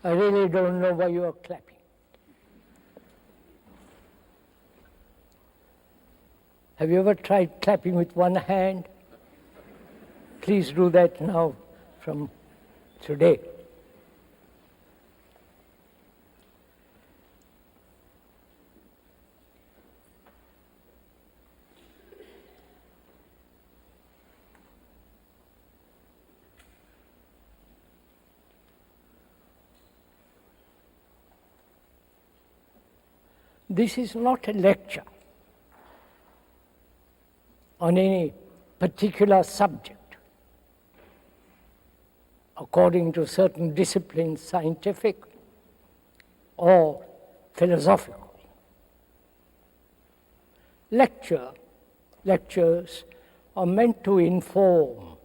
I really don't know why you are clapping. Have you ever tried clapping with one hand? Please do that now from today. This is not a lecture on any particular subject, according to certain disciplines, scientific or philosophical. Lectures are meant to inform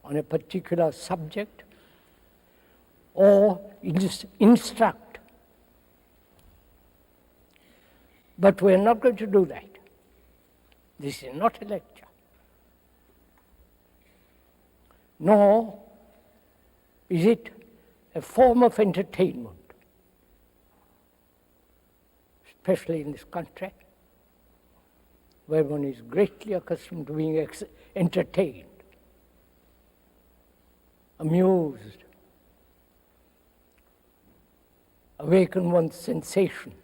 on a particular subject or instruct. But we're not going to do that. This is not a lecture. Nor is it a form of entertainment, especially in this country, where one is greatly accustomed to being entertained, amused, awaken one's sensations.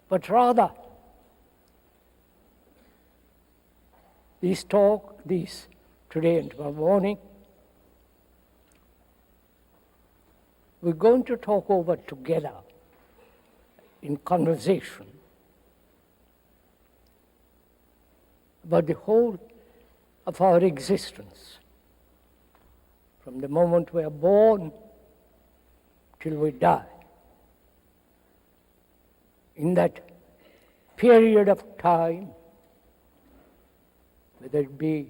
But rather, these today and tomorrow morning, we're going to talk over together in conversation about the whole of our existence, from the moment we are born till we die. In that period of time, whether it be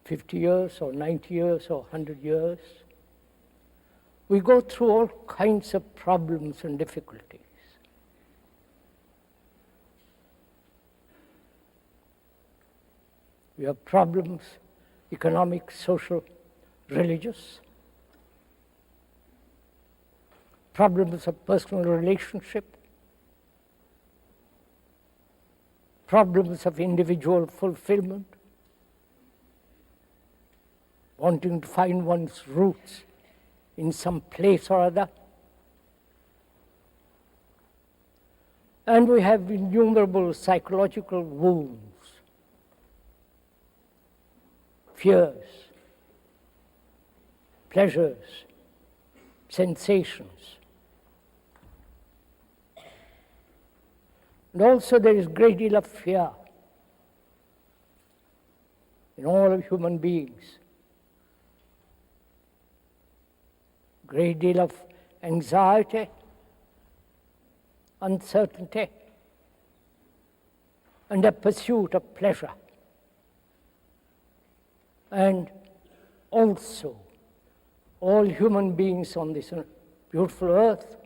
50 years or 90 years or 100 years, we go through all kinds of problems and difficulties. We have problems, economic, social, religious, problems of personal relationship, problems of individual fulfillment, wanting to find one's roots in some place or other. And we have innumerable psychological wounds, fears, pleasures, sensations. And also there is a great deal of fear in all of human beings. Great deal of anxiety, uncertainty, and a pursuit of pleasure. And also, all human beings on this beautiful earth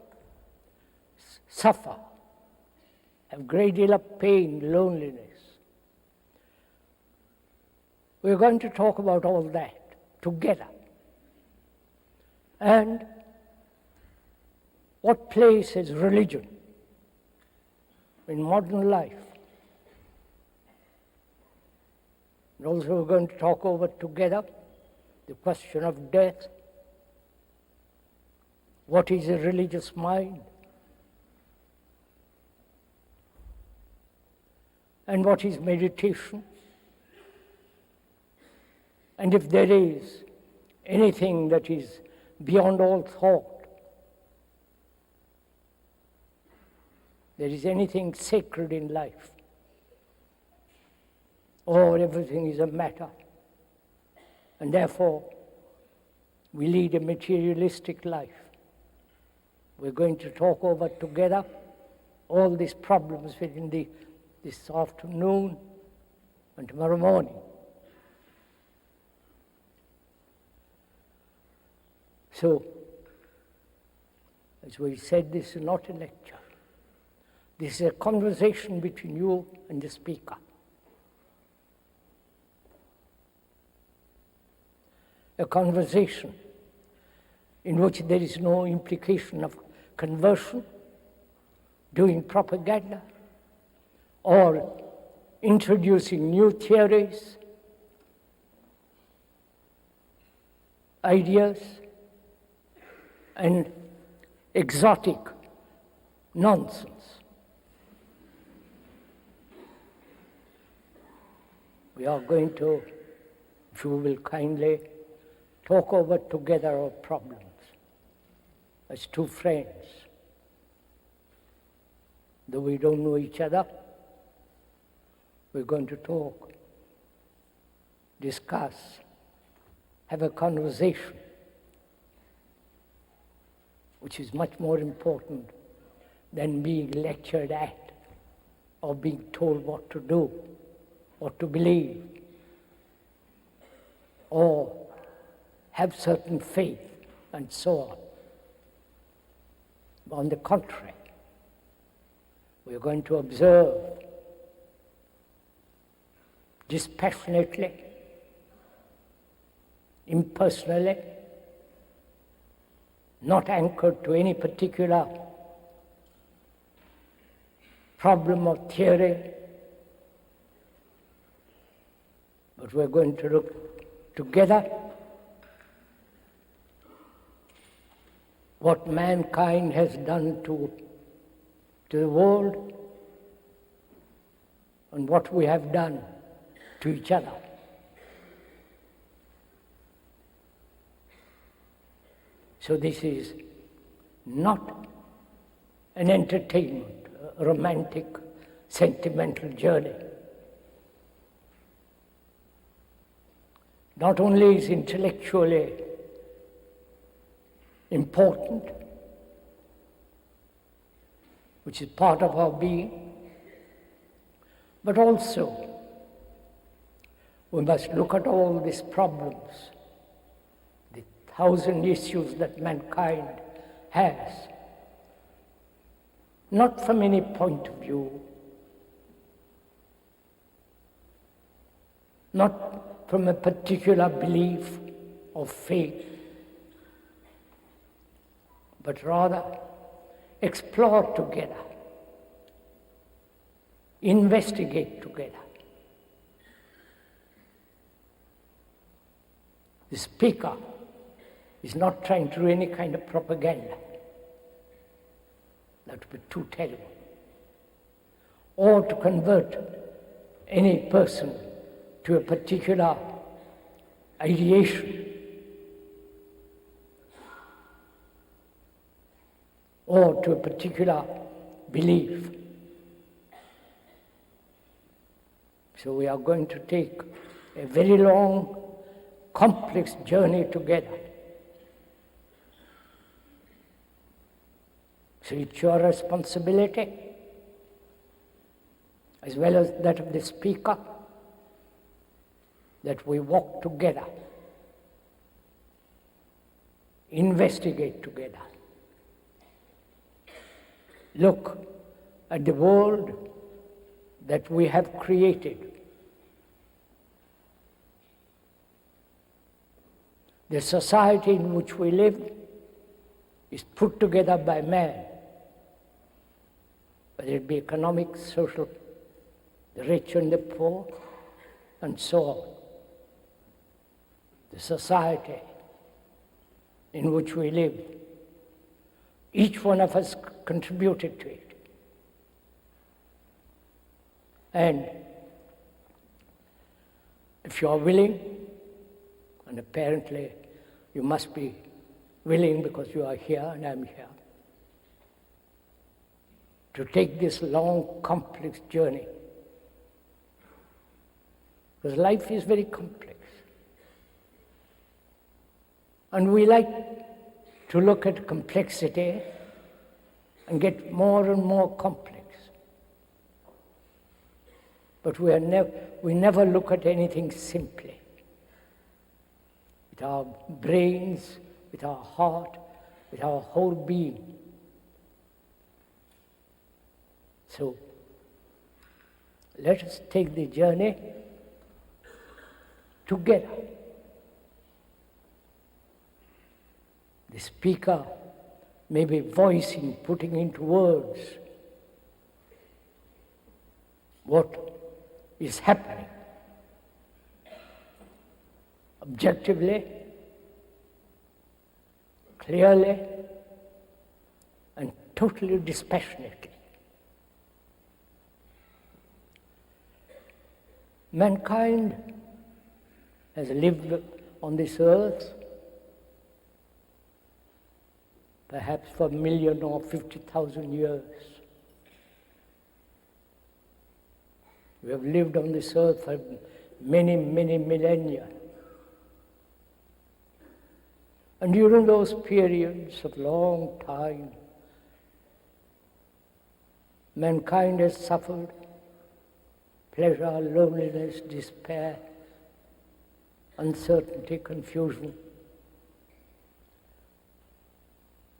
suffer, have great deal of pain, loneliness. We're going to talk about all that together. And what place has religion in modern life? And also we're going to talk over together the question of death. What is a religious mind? And what is meditation? And if there is anything that is beyond all thought, there is anything sacred in life, or everything is a matter, and therefore we lead a materialistic life. We're going to talk over together all these problems within this afternoon and tomorrow morning. So, as we said, this is not a lecture. This is a conversation between you and the speaker. A conversation in which there is no implication of conversion, doing propaganda, or introducing new theories, ideas, and exotic nonsense. We are going to, if you will kindly, talk over together our problems as two friends. Though we don't know each other, we're going to talk, discuss, have a conversation, which is much more important than being lectured at or being told what to do or to believe or have certain faith and so on. On the contrary, we are going to observe dispassionately, impersonally, not anchored to any particular problem or theory, but we're going to look together what mankind has done to the world and what we have done to each other. So this is not an entertainment, a romantic, sentimental journey. Not only is intellectually important, which is part of our being, but also we must look at all these problems, the 1,000 issues that mankind has, not from any point of view, not from a particular belief or faith, but rather explore together, investigate together. The speaker is not trying to do any kind of propaganda. That would be too terrible. Or to convert any person to a particular ideation or to a particular belief. So we are going to take a very long, complex journey together. So it's your responsibility, as well as that of the speaker, that we walk together, investigate together, look at the world that we have created. The society in which we live is put together by man, whether it be economic, social, the rich and the poor, and so on. The society in which we live, each one of us contributed to it. And if you are willing, and apparently you must be willing because you are here and I'm here, to take this long, complex journey. Because life is very complex. And we like to look at complexity and get more and more complex. But we never look at anything simply. With our brains, with our heart, with our whole being. So, let us take the journey together. The speaker may be voicing, putting into words what is happening objectively, clearly, and totally dispassionately. Mankind has lived on this earth perhaps for 1,000,000 or 50,000 years. We have lived on this earth for many, many millennia. And during those periods of long time, mankind has suffered pleasure, loneliness, despair, uncertainty, confusion,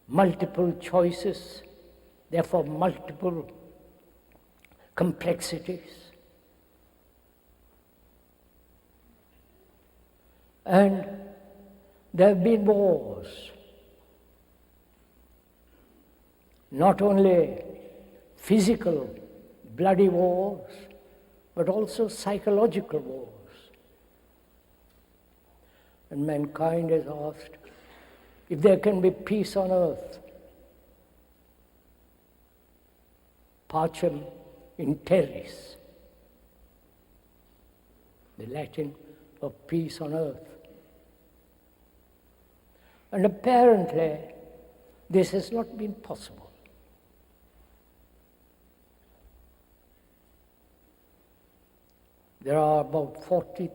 multiple choices, therefore multiple complexities. And there have been wars, not only physical, bloody wars, but also psychological wars. And mankind has asked, if there can be peace on earth, pacem in terris, the Latin for peace on earth. And apparently, this has not been possible. There are about 40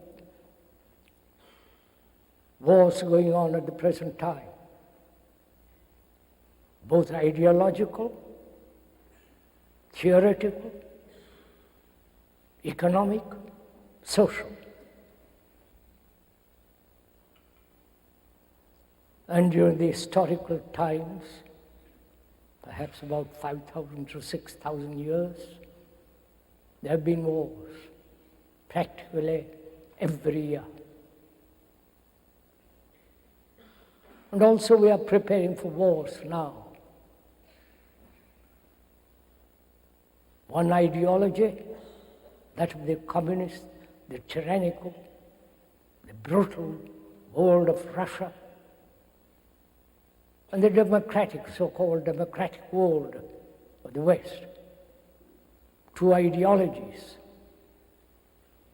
wars going on at the present time, both ideological, theoretical, economic, social. And during the historical times, perhaps about 5,000 to 6,000 years, there have been wars, practically every year. And also we are preparing for wars now. One ideology, that of the communist, the tyrannical, the brutal world of Russia, and the democratic, so-called democratic world of the West. Two ideologies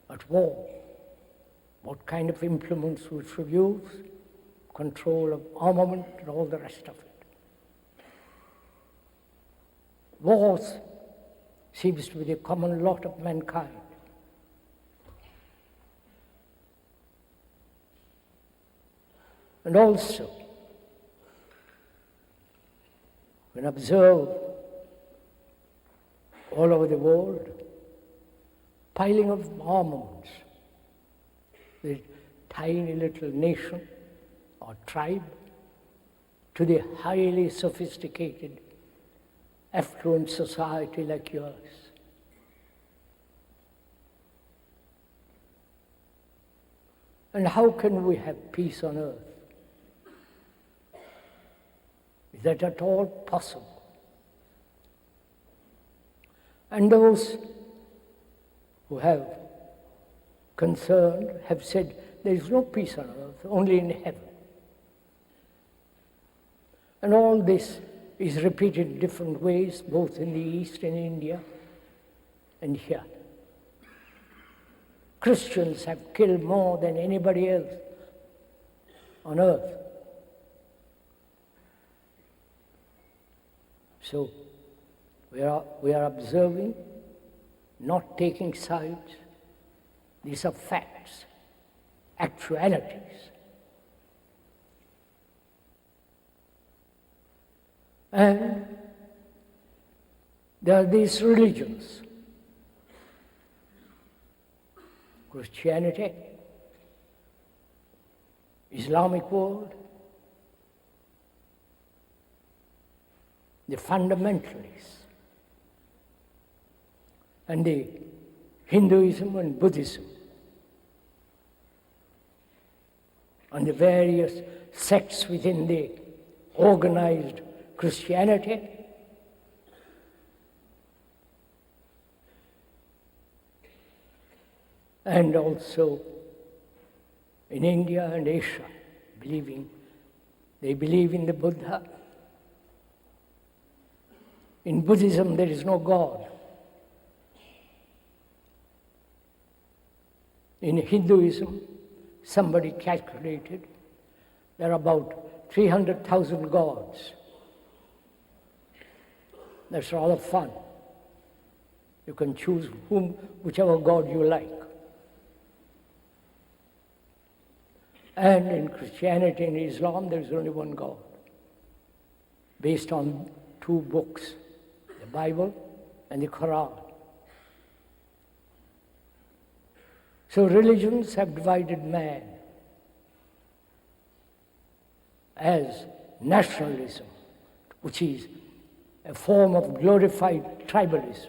at war. What kind of implements we should use, control of armament and all the rest of it. Wars seems to be the common lot of mankind. And also, when observe all over the world, piling of armaments, the tiny little nation or tribe to the highly sophisticated, affluent society like yours. And how can we have peace on earth? Is that at all possible? And those who have concerned have said there is no peace on earth, only in heaven. And all this is repeated in different ways, both in the East and India and here. Christians have killed more than anybody else on earth. So we are observing, not taking sides. These are facts, actualities. And there are these religions, Christianity, Islamic world, the fundamentalists, and the Hinduism and Buddhism, and the various sects within the organized Christianity. And also in India and Asia, they believe in the Buddha. In Buddhism, there is no God. In Hinduism, somebody calculated there are about 300,000 gods. That's rather fun. You can choose whichever god you like. And in Christianity and Islam, there is only one God, based on two books, the Bible and the Quran. So religions have divided man as nationalism, which is a form of glorified tribalism,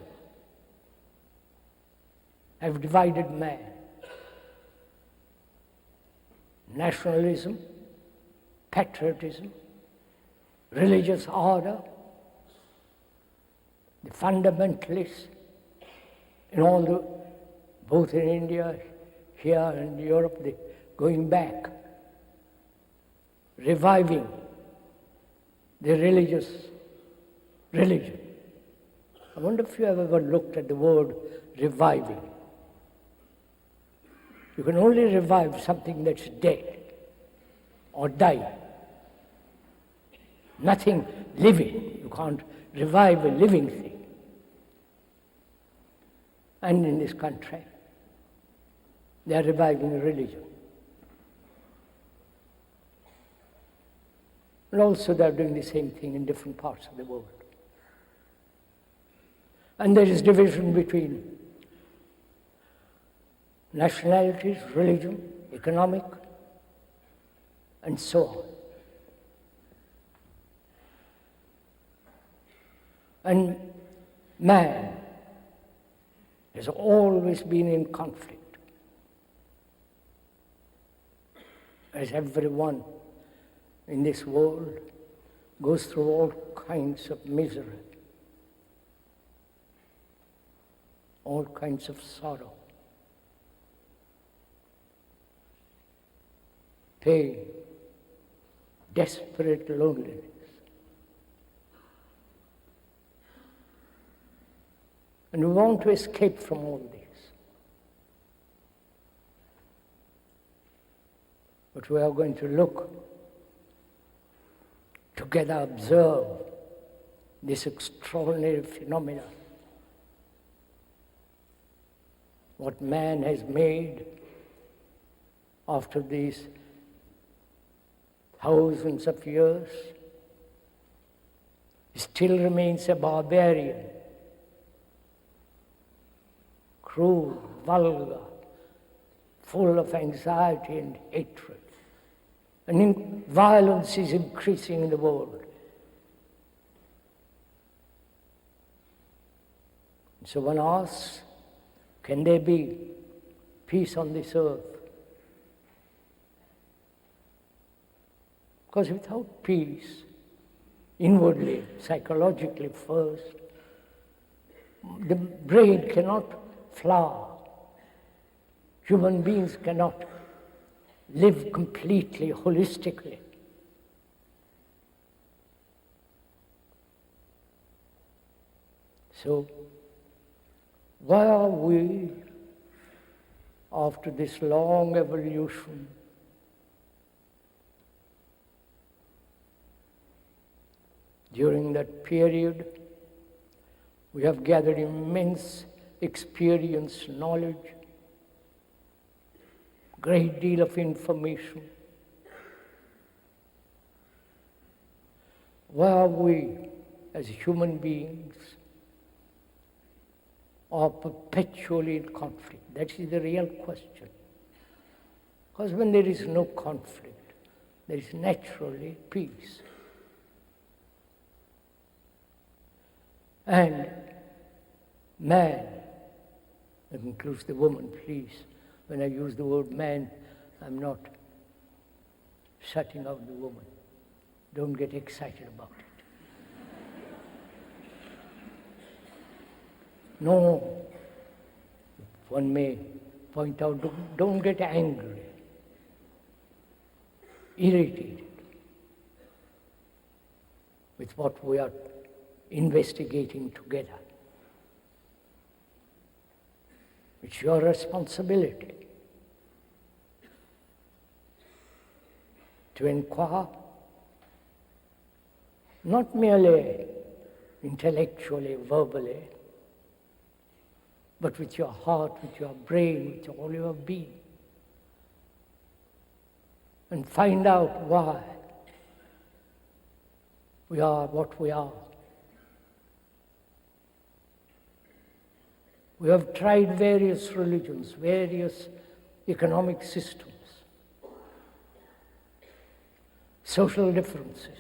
have divided man. Nationalism, patriotism, religious order, the fundamentalists in all both in India, here and Europe, going back, reviving the religious religion. I wonder if you have ever looked at the word reviving. You can only revive something that's dead or died. Nothing living. You can't revive a living thing. And in this country, they are reviving religion. And also they are doing the same thing in different parts of the world. And there is division between nationalities, religion, economic, and so on. And man has always been in conflict, as everyone in this world goes through all kinds of misery, all kinds of sorrow, pain, desperate loneliness. And we want to escape from all this. But we are going to look together, observe this extraordinary phenomenon. What man has made after these thousands of years still remains a barbarian, cruel, vulgar, full of anxiety and hatred. And violence is increasing in the world. So one asks, can there be peace on this earth? Because without peace, inwardly, psychologically first, the brain cannot flower. Human beings cannot live completely, holistically. So, why are we, after this long evolution, during that period, we have gathered immense experience, knowledge, great deal of information. Why are we, as human beings, are perpetually in conflict? That is the real question. Because when there is no conflict, there is naturally peace. And man, that includes the woman, please. When I use the word man, I'm not shutting out the woman. Don't get excited about it. No, one may point out, don't get angry, irritated with what we are investigating together. It's your responsibility to inquire, not merely intellectually, verbally, but with your heart, with your brain, with all your being, and find out why we are what we are. We have tried various religions, various economic systems, social differences.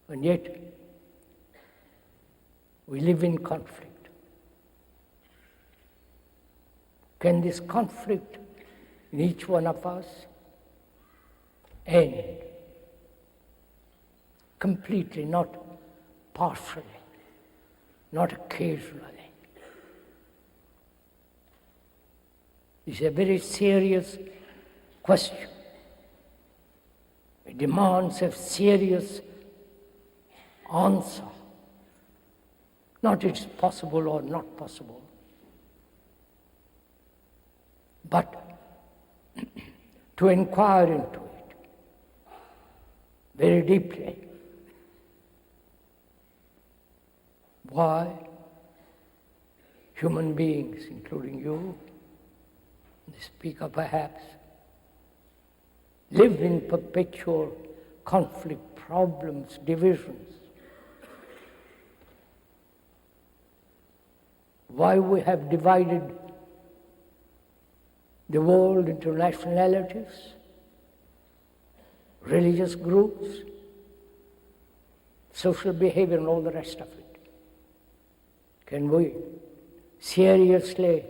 And yet, we live in conflict. Can this conflict in each one of us end completely, not partially, not occasionally? It's a very serious question. It demands a serious answer. Not it's possible or not possible, but to inquire into it very deeply. Why human beings, including you, the speaker perhaps, live in perpetual conflict, problems, divisions? Why we have divided the world into nationalities, religious groups, social behavior, and all the rest of it. Can we seriously,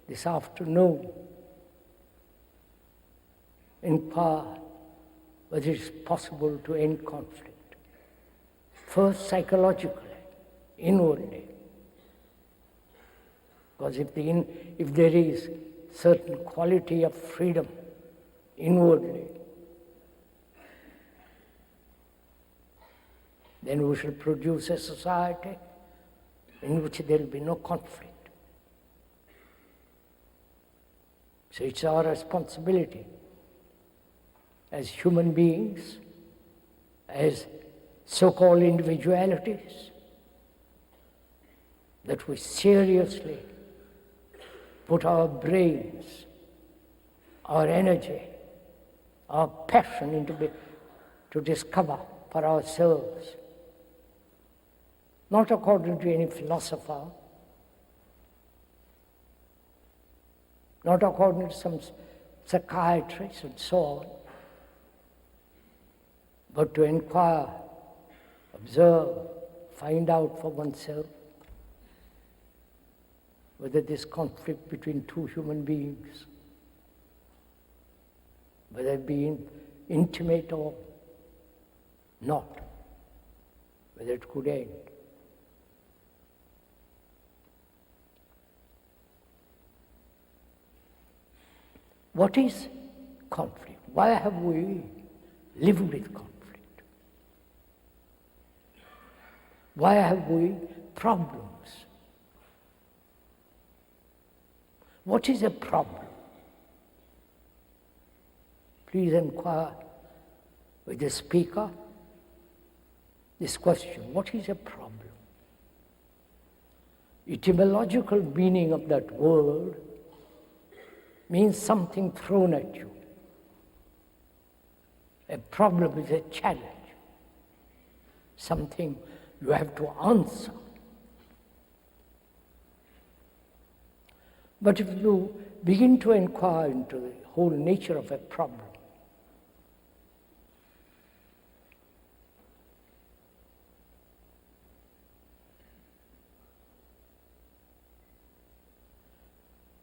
this afternoon, inquire whether it's possible to end conflict? First, psychologically, inwardly. Because if there is certain quality of freedom inwardly, then we shall produce a society in which there will be no conflict. So it's our responsibility as human beings, as so-called individualities, that we seriously put our brains, our energy, our passion to discover for ourselves, not according to any philosopher, not according to some psychiatrist and so on, but to inquire, observe, find out for oneself whether this conflict between two human beings, whether it be intimate or not, whether it could end. What is conflict? Why have we lived with conflict? Why have we problems? What is a problem? Please inquire with the speaker this question: what is a problem? Etymological meaning of that word means something thrown at you. A problem is a challenge, something you have to answer. But if you begin to inquire into the whole nature of a problem,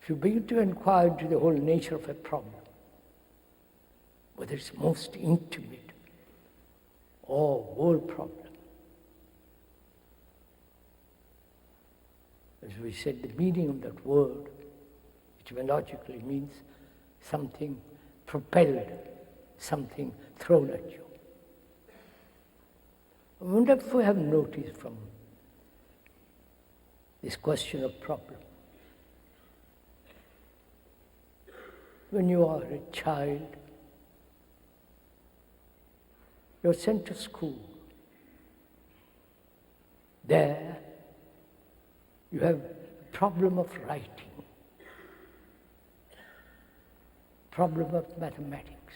If you begin to inquire into the whole nature of a problem, whether it's most intimate or world problem, as we said, the meaning of that word, etymologically means something propelled, something thrown at you. I wonder if we have noticed from this question of problem. When you are a child, you're sent to school. There, you have a problem of writing, problem of mathematics,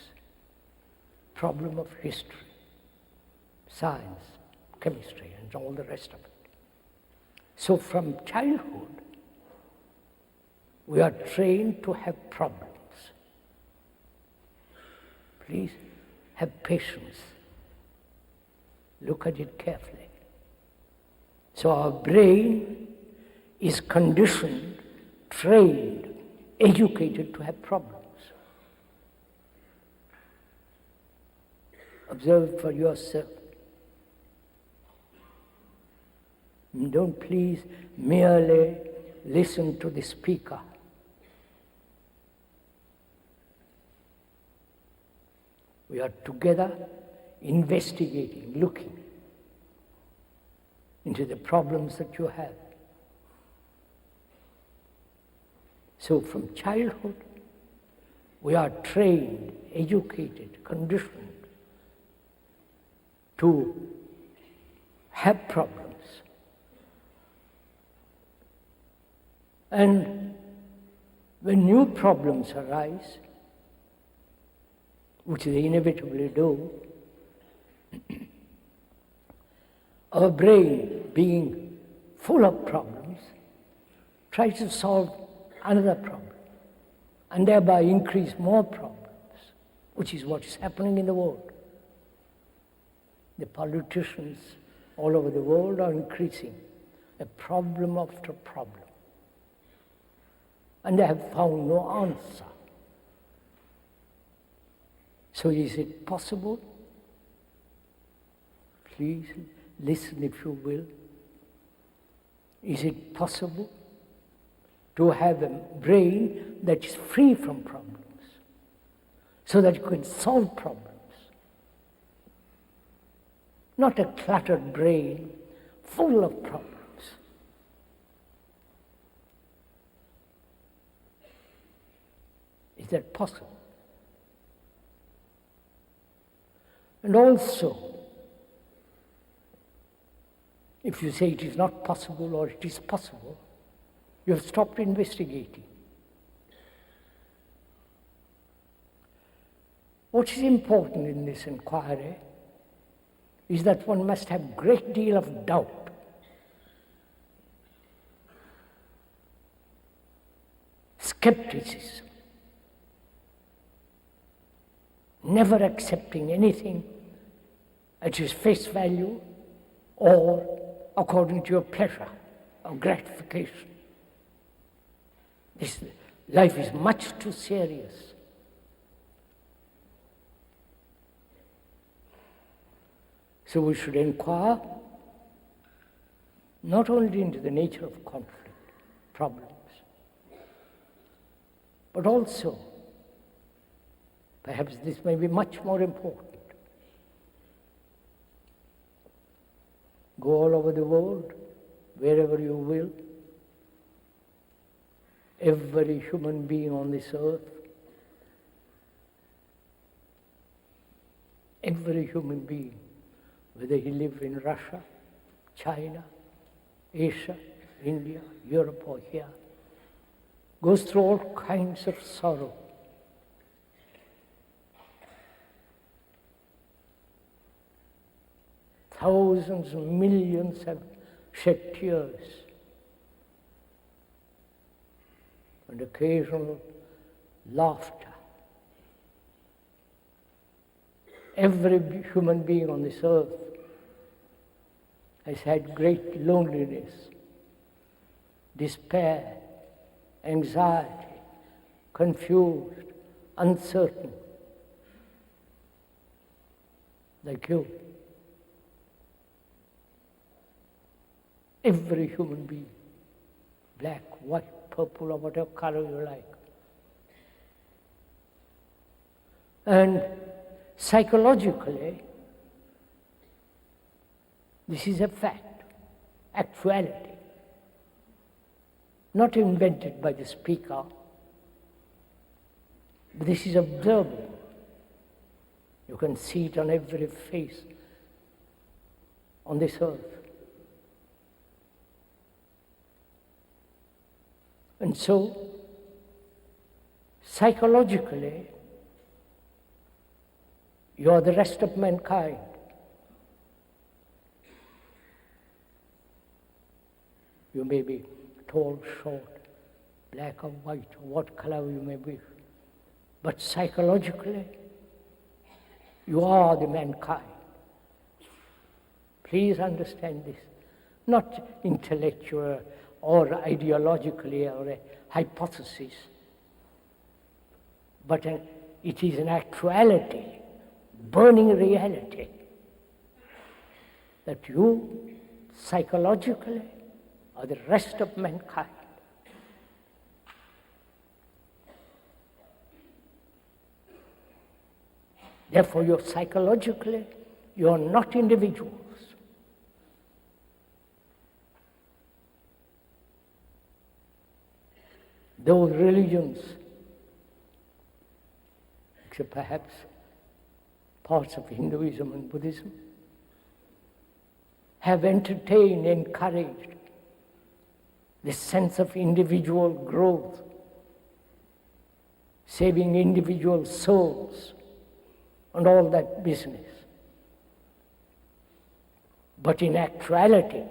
problem of history, science, chemistry, and all the rest of it. So from childhood, we are trained to have problems. Please have patience. Look at it carefully. So our brain is conditioned, trained, educated to have problems. Observe for yourself. Don't please merely listen to the speaker. We are together investigating, looking into the problems that you have. So from childhood, we are trained, educated, conditioned to have problems. And when new problems arise, which they inevitably do, our brain, being full of problems, tries to solve another problem and thereby increase more problems, which is what is happening in the world. The politicians all over the world are increasing a problem after problem, and they have found no answer. So is it possible? Please listen if you will. Is it possible to have a brain that is free from problems so that you can solve problems? Not a cluttered brain full of problems. Is that possible? And also, if you say it is not possible or it is possible, you have stopped investigating. What is important in this inquiry is that one must have a great deal of doubt. Skepticism. Never accepting anything at its face value or according to your pleasure or gratification. This life is much too serious. So we should inquire not only into the nature of conflict, problems, but also, perhaps this may be much more important, go all over the world, wherever you will, every human being on this earth, every human being, whether he lives in Russia, China, Asia, India, Europe or here, goes through all kinds of sorrow. Thousands, millions have shed tears. And occasional laughter. Every human being on this earth has had great loneliness, despair, anxiety, confused, uncertain, like you. Every human being, black, white, purple, or whatever color you like. And psychologically, this is a fact, actuality, not invented by the speaker, but this is observable. You can see it on every face on this earth. And so, psychologically, you are the rest of mankind. You may be tall, short, black or white, or what color you may be. But psychologically, you are the mankind. Please understand this. Not intellectual or ideologically or a hypothesis, but it is an actuality, burning reality, that you psychologically are the rest of mankind. Therefore, you're psychologically, you are not individuals. Those religions, except perhaps parts of Hinduism and Buddhism, have entertained, encouraged this sense of individual growth, saving individual souls, and all that business. But in actuality,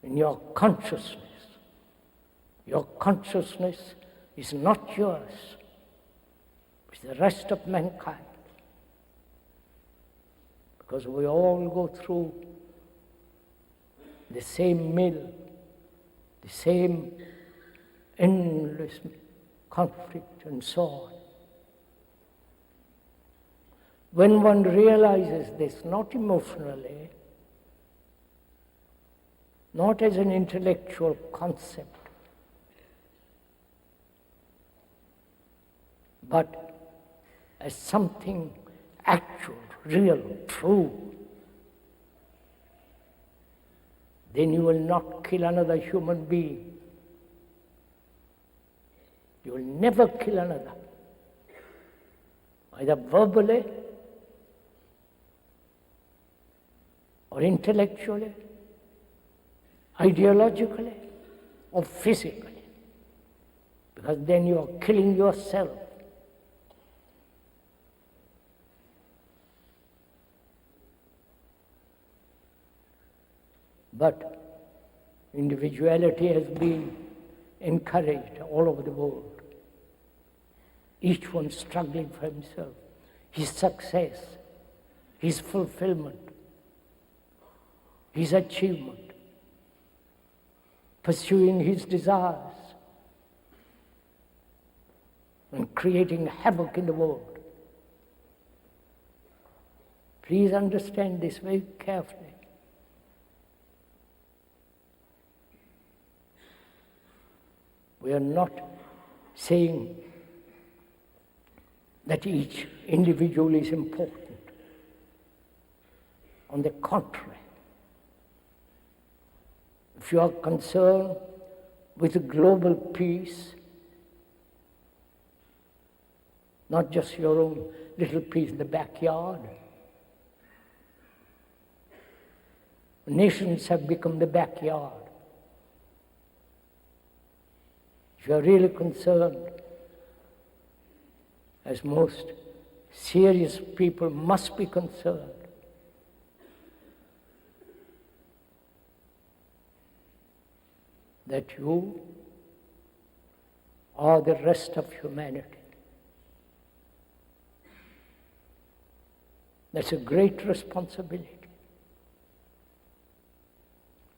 in your consciousness is not yours, it's the rest of mankind. Because we all go through the same mill, the same endless conflict and so on. When one realizes this, not emotionally, not as an intellectual concept, but as something actual, real, true, then you will not kill another human being. You will never kill another, either verbally or intellectually, ideologically, or physically, because then you are killing yourself. But individuality has been encouraged all over the world. Each one struggling for himself, his success, his fulfillment, his achievement, pursuing his desires, and creating havoc in the world. Please understand this very carefully. We are not saying that each individual is important. On the contrary, if you are concerned with global peace, not just your own little peace in the backyard, nations have become the backyard. If you are really concerned, as most serious people must be concerned, that you are the rest of humanity. That's a great responsibility.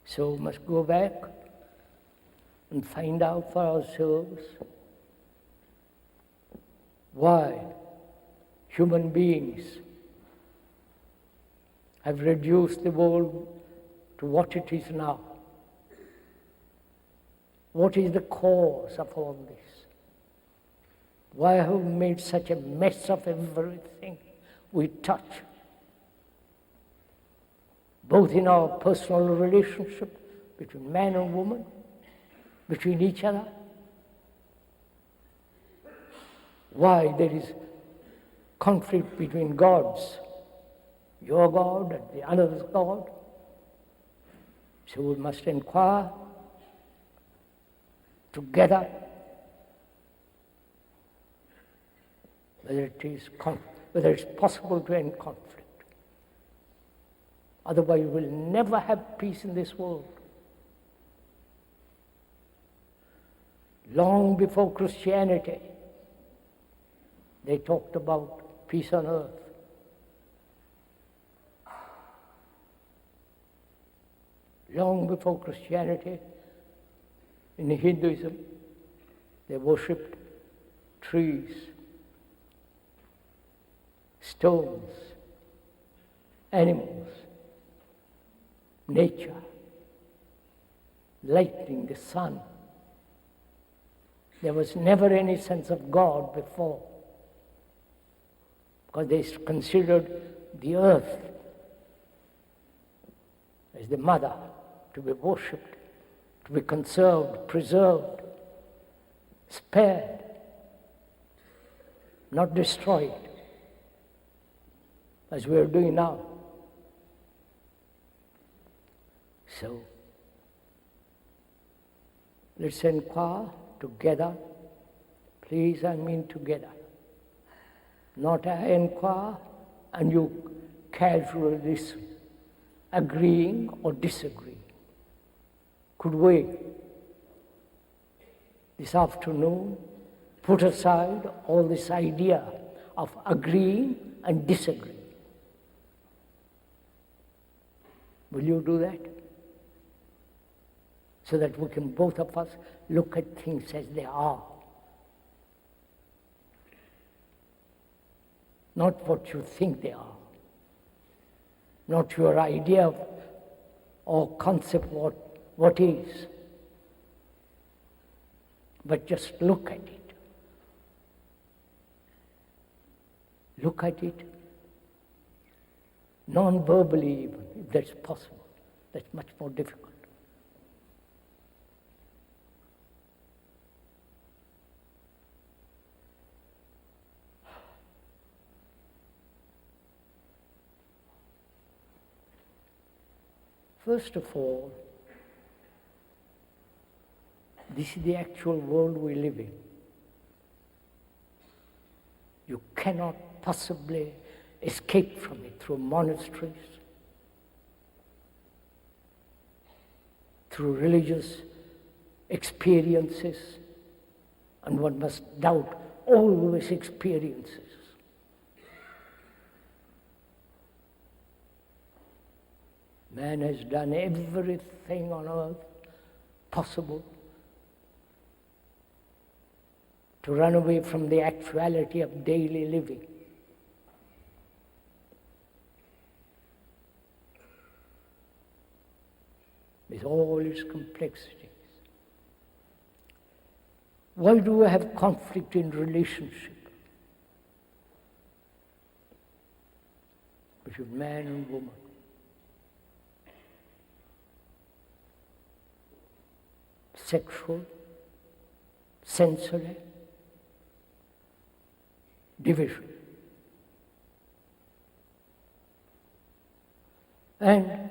So we must go back and find out for ourselves why human beings have reduced the world to what it is now. What is the cause of all this? Why have we made such a mess of everything we touch? Both in our personal relationship between man and woman, between each other. Why there is conflict between gods, your God and the other's God. So we must inquire together whether it's possible to end conflict. Otherwise, we'll never have peace in this world. Long before Christianity, they talked about peace on earth. Long before Christianity, in Hinduism, they worshipped trees, stones, animals, nature, lightning, the sun. There was never any sense of God before, because they considered the earth as the mother to be worshipped, to be conserved, preserved, spared, not destroyed, as we are doing now. So, let's inquire together. Please, I mean together. Not I inquire and you casually listen, agreeing or disagreeing. Could we, this afternoon, put aside all this idea of agreeing and disagreeing? Will you do that? So that we can, both of us, look at things as they are. Not what you think they are. Not your idea of, or concept what is. But just look at it. Look at it non-verbally even, if that's possible. That's much more difficult. First of all, this is the actual world we live in. You cannot possibly escape from it through monasteries, through religious experiences, and one must doubt all these experiences. Man has done everything on earth possible to run away from the actuality of daily living. With all its complexities. Why do we have conflict in relationship between man and woman? Sexual, sensory, division. And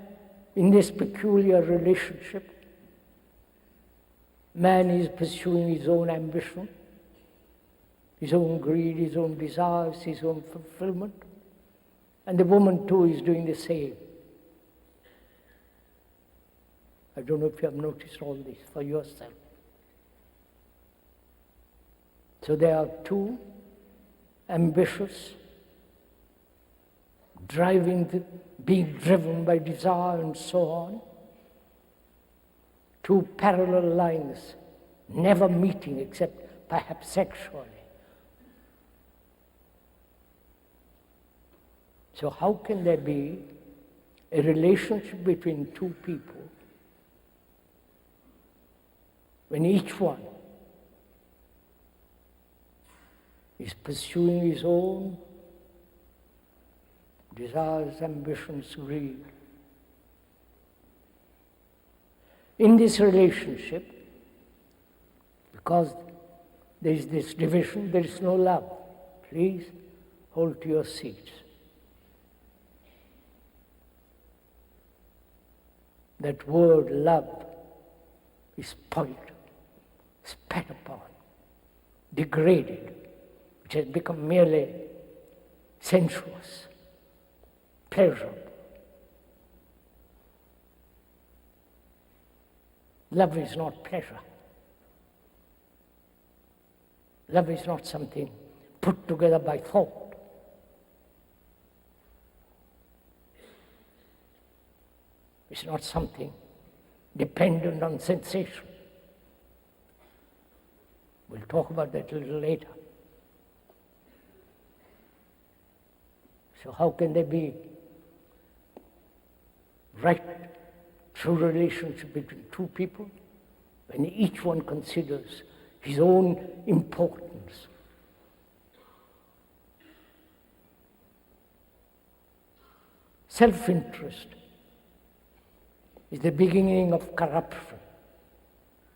in this peculiar relationship, man is pursuing his own ambition, his own greed, his own desires, his own fulfillment, and the woman too is doing the same. I don't know if you have noticed all this for yourself. So there are two ambitious, being driven by desire and so on, two parallel lines never meeting except perhaps sexually. So how can there be a relationship between two people when each one is pursuing his own desires, ambitions, greed? In this relationship, because there is this division, there is no love. Please hold to your seats. That word love is spoiled, spat upon, degraded, which has become merely sensuous, pleasurable. Love is not pleasure. Love is not something put together by thought. It's not something dependent on sensation. We'll talk about that a little later. So how can there be right true relationship between two people when each one considers his own importance? Self-interest is the beginning of corruption,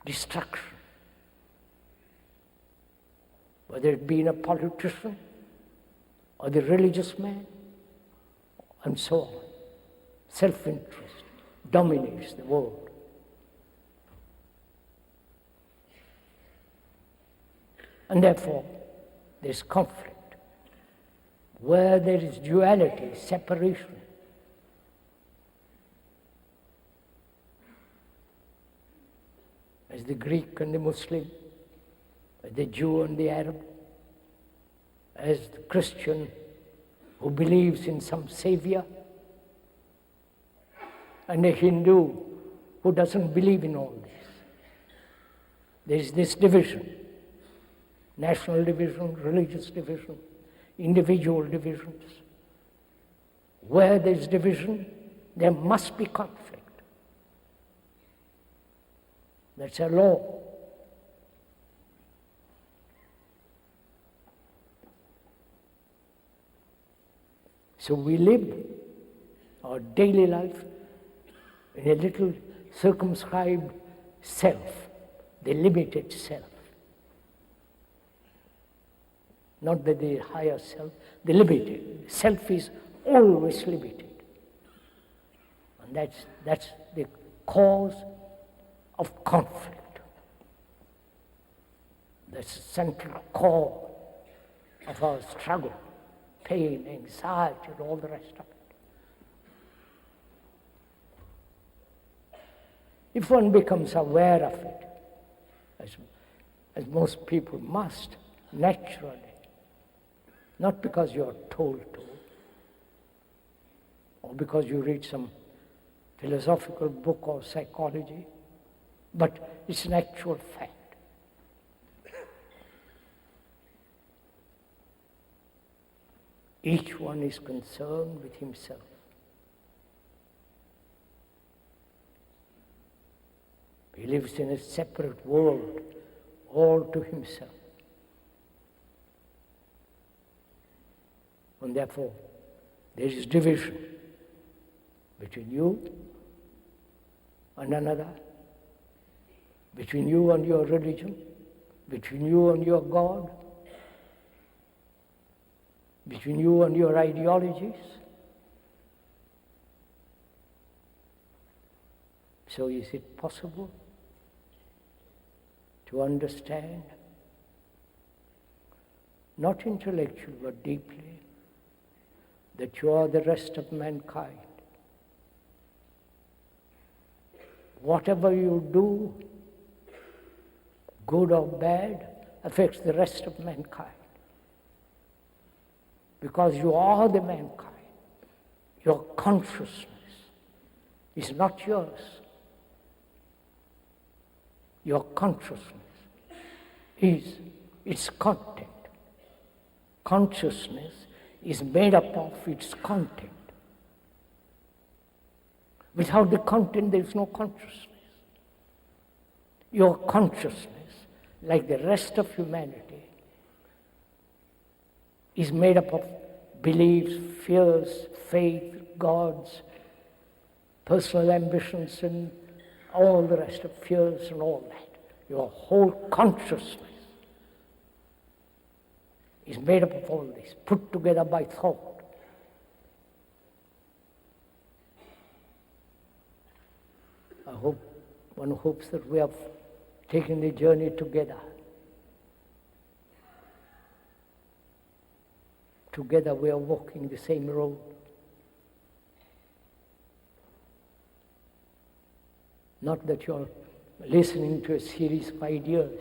destruction. Whether it be in a politician or the religious man, and so on. Self-interest dominates the world. And therefore, there is conflict. Where there is duality, separation, as the Greek and the Muslim, as the Jew and the Arab, as the Christian who believes in some savior, and a Hindu who doesn't believe in all this. There is this division, national division, religious division, individual divisions. Where there is division, there must be conflict. That's a law. So we live our daily life in a little circumscribed self, the limited self. Not the higher self, the limited. Self is always limited. And that's the cause of conflict. That's the central core of our struggle, pain, anxiety, and all the rest of it. If one becomes aware of it, as most people must, naturally, not because you are told to, or because you read some philosophical book or psychology, but it's an actual fact. Each one is concerned with himself. He lives in a separate world, all to himself. And therefore, there is division between you and another, between you and your religion, between you and your God, between you and your ideologies. So is it possible to understand, not intellectually but deeply, that you are the rest of mankind? Whatever you do, good or bad, affects the rest of mankind. Because you are the mankind. Your consciousness is not yours. Your consciousness is its content. Consciousness is made up of its content. Without the content, there is no consciousness. Your consciousness, like the rest of humanity, is made up of beliefs, fears, faith, gods, personal ambitions, and all the rest of fears and all that. Your whole consciousness is made up of all this, put together by thought. One hopes that we have taken the journey together. Together we are walking the same road. Not that you're listening to a series of ideas.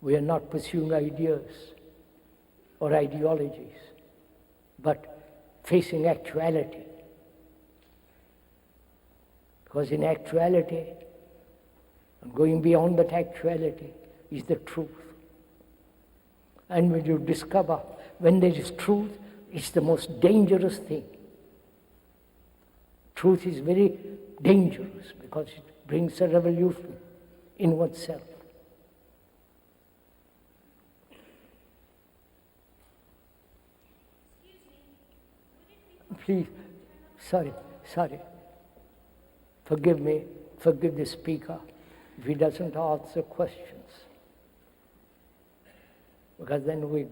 We are not pursuing ideas or ideologies, but facing actuality. Because in actuality, and going beyond that actuality, is the truth. And when you discover when there is truth, it's the most dangerous thing. Truth is very dangerous because it brings a revolution in oneself. Please, sorry. Forgive me, forgive the speaker if he doesn't answer questions. Because then we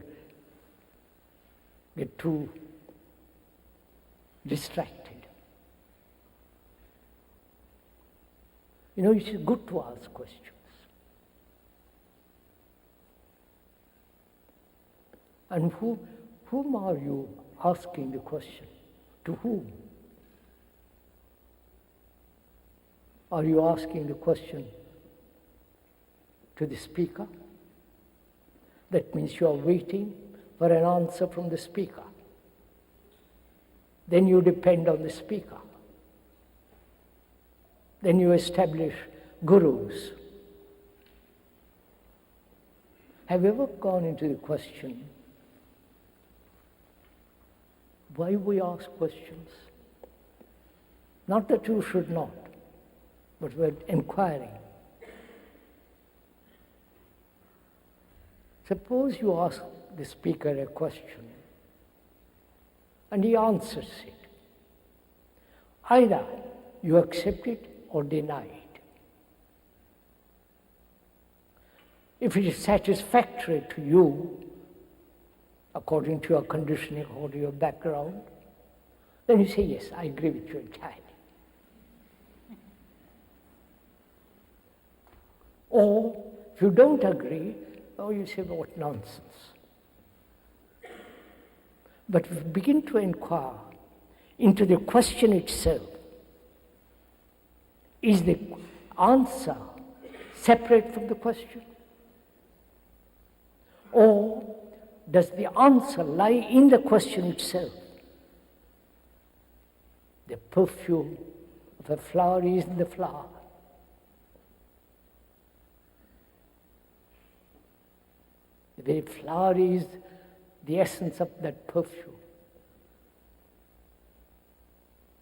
get too distracted. You know, it's good to ask questions. And whom are you asking the question? To whom? Are you asking the question to the speaker? That means you are waiting for an answer from the speaker. Then you depend on the speaker. Then you establish gurus. Have you ever gone into the question, why we ask questions? Not that you should not, but we're inquiring. Suppose you ask the speaker a question and he answers it. Either you accept it or deny it. If it is satisfactory to you, according to your conditioning or to your background, then you say, yes, I agree with you entirely. Or, if you don't agree, you say, well, what nonsense. But if you begin to inquire into the question itself, is the answer separate from the question? Or does the answer lie in the question itself? The perfume of a flower is in the flower. The very flower is the essence of that perfume.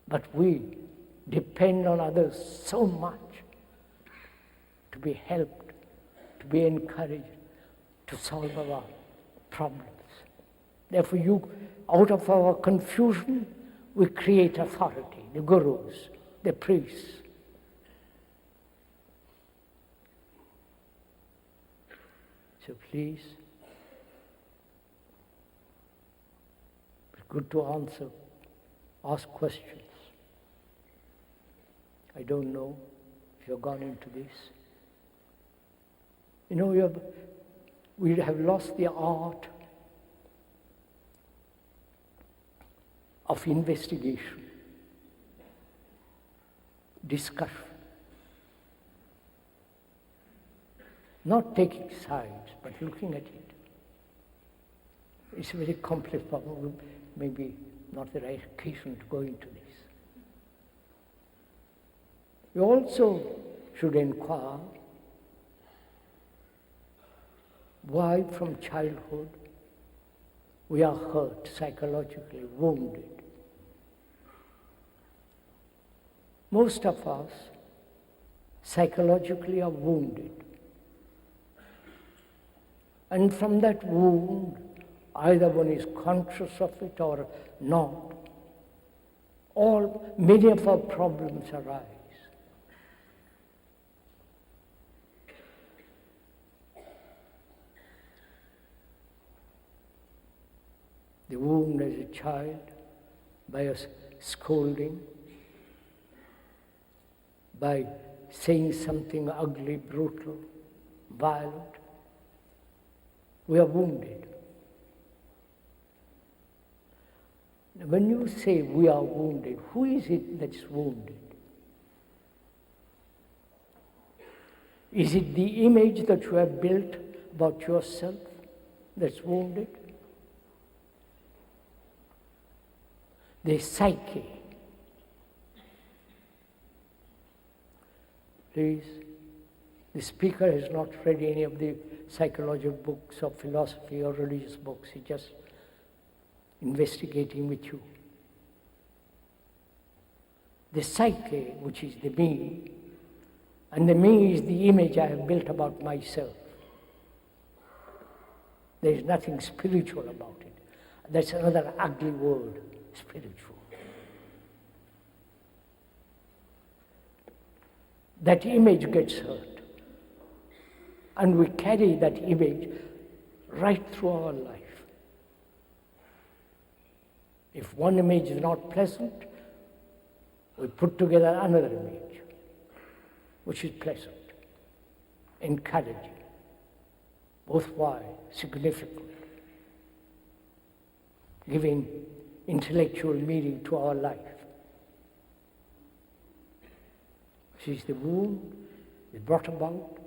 But we depend on others so much to be helped, to be encouraged, to solve our problems. Therefore, out of our confusion, we create authority, the gurus, the priests. So please, it's good to ask questions. I don't know if you've gone into this. You know, we have lost the art of investigation, discussion, not taking sides, but looking at it. It's a very complex problem, maybe not the right occasion to go into this. We also should inquire why from childhood we are hurt, psychologically wounded. Most of us psychologically are wounded. And from that wound, either one is conscious of it or not, many of our problems arise. The wound as a child, by a scolding, by saying something ugly, brutal, violent, we are wounded. When you say we are wounded, who is it that's wounded? Is it the image that you have built about yourself that's wounded? The psyche. Please, the speaker has not read any of the psychological books or philosophy or religious books. He's just investigating with you. The psyche, which is the me, and the me is the image I have built about myself. There is nothing spiritual about it. That's another ugly word, spiritual. That image gets hurt. And we carry that image right through our life. If one image is not pleasant, we put together another image, which is pleasant, encouraging, worthwhile, significant, giving intellectual meaning to our life. This is the wound is brought about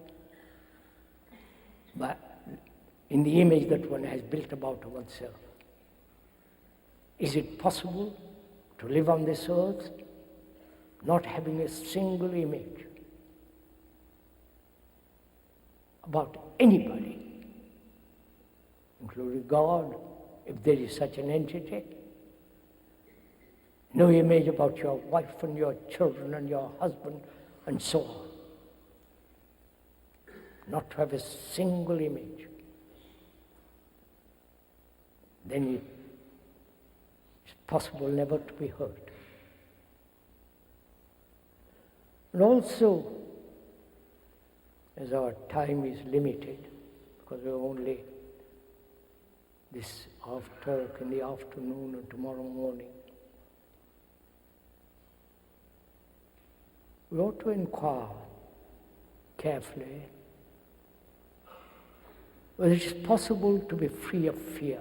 in the image that one has built about oneself. Is it possible to live on this earth not having a single image about anybody, including God, if there is such an entity? No image about your wife and your children and your husband and so on. Not to have a single image. Then it's possible never to be hurt. And also, as our time is limited, because we're only this talk in the afternoon and tomorrow morning, we ought to inquire carefully whether it is possible to be free of fear.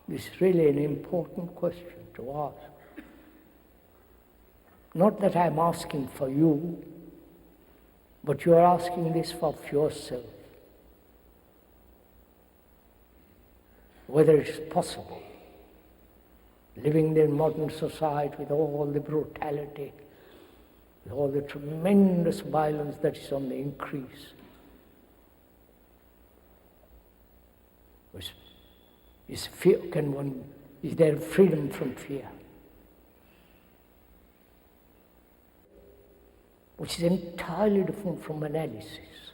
This is really an important question to ask. Not that I'm asking for you, but you are asking this for yourself. Whether it's possible, living in modern society with all the brutality, with all the tremendous violence that is on the increase. Is there freedom from fear? Which is entirely different from analysis.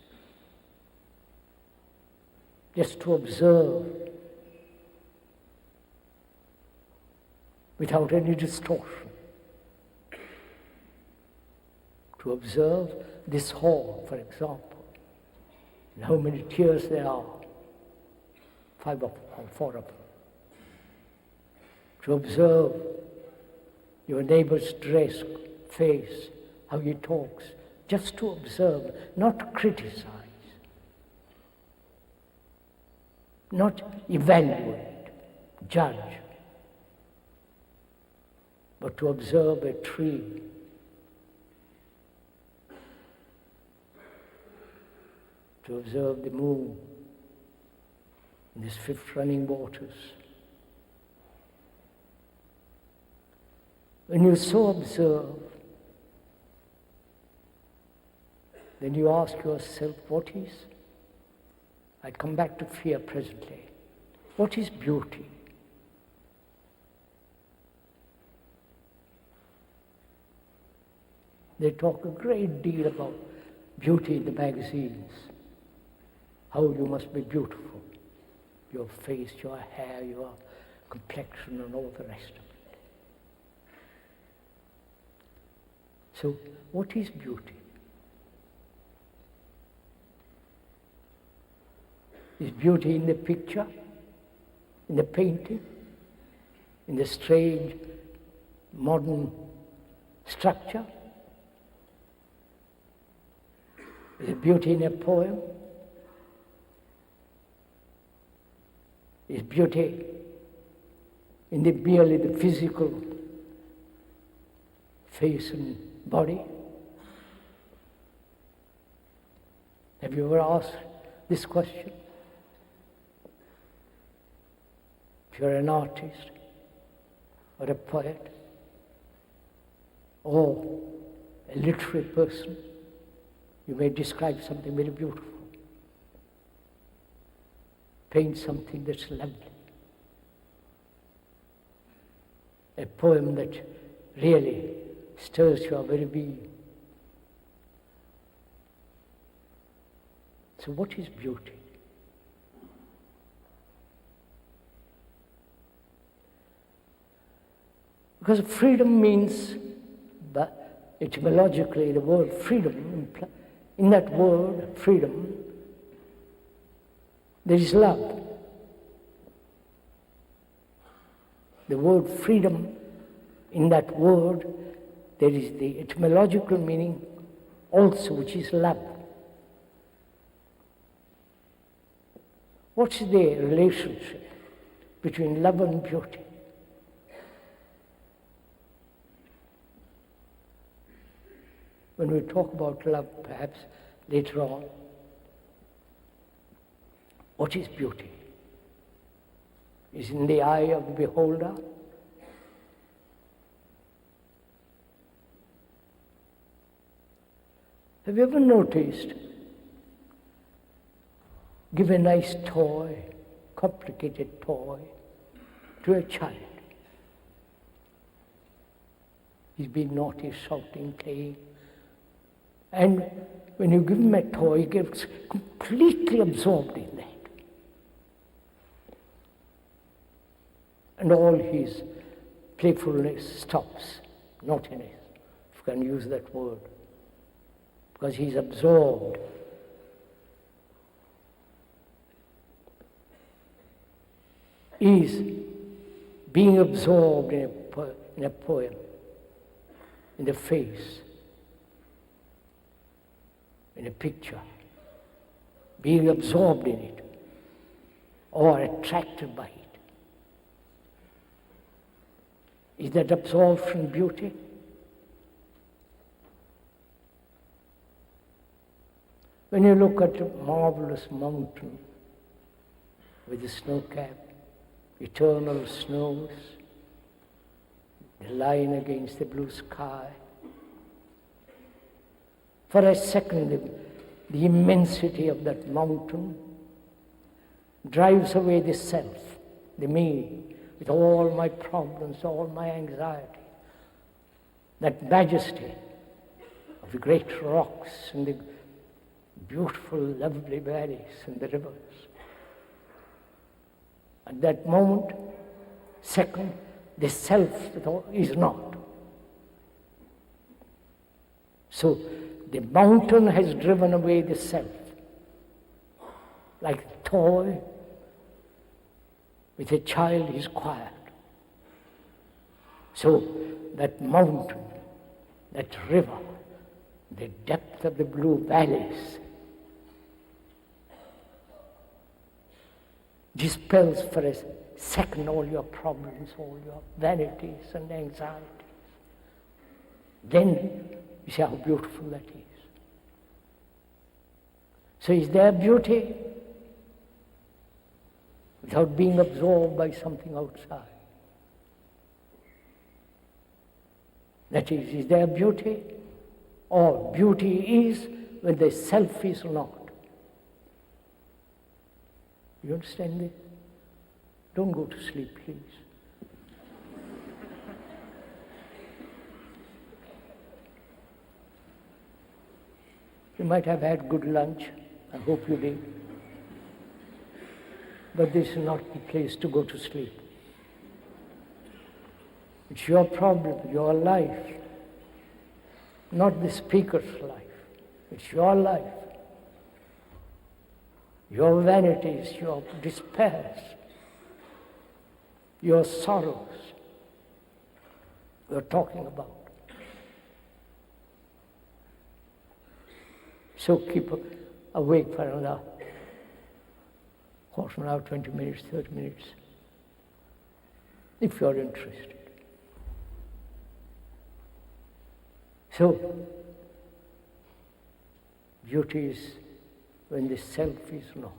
Just to observe without any distortion. To observe this hall, for example, and how many tiers there are, 5 of them, or 4 of them. To observe your neighbor's dress, face, how he talks, just to observe, not to criticize, not evaluate, judge, but to observe a tree, to observe the moon in these 5th running waters, When you so observe, then you ask yourself, what is? I come back to fear presently. What is beauty? They talk a great deal about beauty in the magazines, how you must be beautiful, your face, your hair, your complexion, and all the rest of it. So, what is beauty? Is beauty in the picture, in the painting, in the strange modern structure? Is it beauty in a poem? Is beauty in merely the physical face and body? Have you ever asked this question? If you're an artist or a poet or a literary person, you may describe something very beautiful, paint something that's lovely, a poem that really stirs your very being. So what is beauty? Because freedom means, but etymologically the word freedom, in that word, freedom, there is love. The word freedom, in that word, there is the etymological meaning also, which is love. What's the relationship between love and beauty? When we talk about love, perhaps later on, what is beauty? Is in the eye of the beholder? Have you ever noticed, give a nice toy, complicated toy, to a child. He's been naughty, shouting, playing. And when you give him a toy, he gets completely absorbed in that. And all his playfulness stops, naughtiness, if you can use that word, because he's absorbed. Is being absorbed in a poem, in the face, in a picture, being absorbed in it, or attracted by it. Is that absorption beauty? When you look at a marvelous mountain with the snow cap, eternal snows, the line against the blue sky, for a second the immensity of that mountain drives away the self, the me, with all my problems, all my anxiety. That majesty of the great rocks and the beautiful, lovely valleys and the rivers. At that moment, second, the self is not. So the mountain has driven away the self, like a toy with a child is quiet. So that mountain, that river, the depth of the blue valleys dispels for a second all your problems, all your vanities and anxieties. Then you see how beautiful that is. So is there beauty without being absorbed by something outside? That is there beauty? Or beauty is when the self is not. You understand this? Don't go to sleep, please. You might have had good lunch. I hope you did. But this is not the place to go to sleep. It's your problem, your life. Not the speaker's life. It's your life. Your vanities, your despairs, your sorrows you're talking about. So keep awake for another quarter of an hour, 20 minutes, 30 minutes, if you're interested. So, beauty is when the self is not.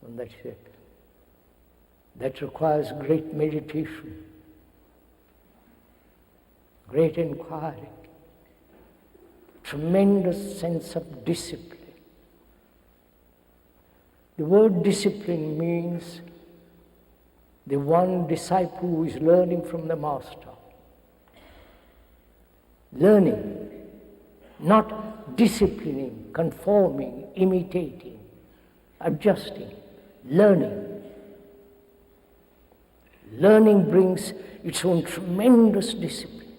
And that's it. That requires great meditation, great inquiry, tremendous sense of discipline. The word discipline means the one disciple who is learning from the master. Learning, not disciplining, conforming, imitating, adjusting. Learning. Learning brings its own tremendous discipline.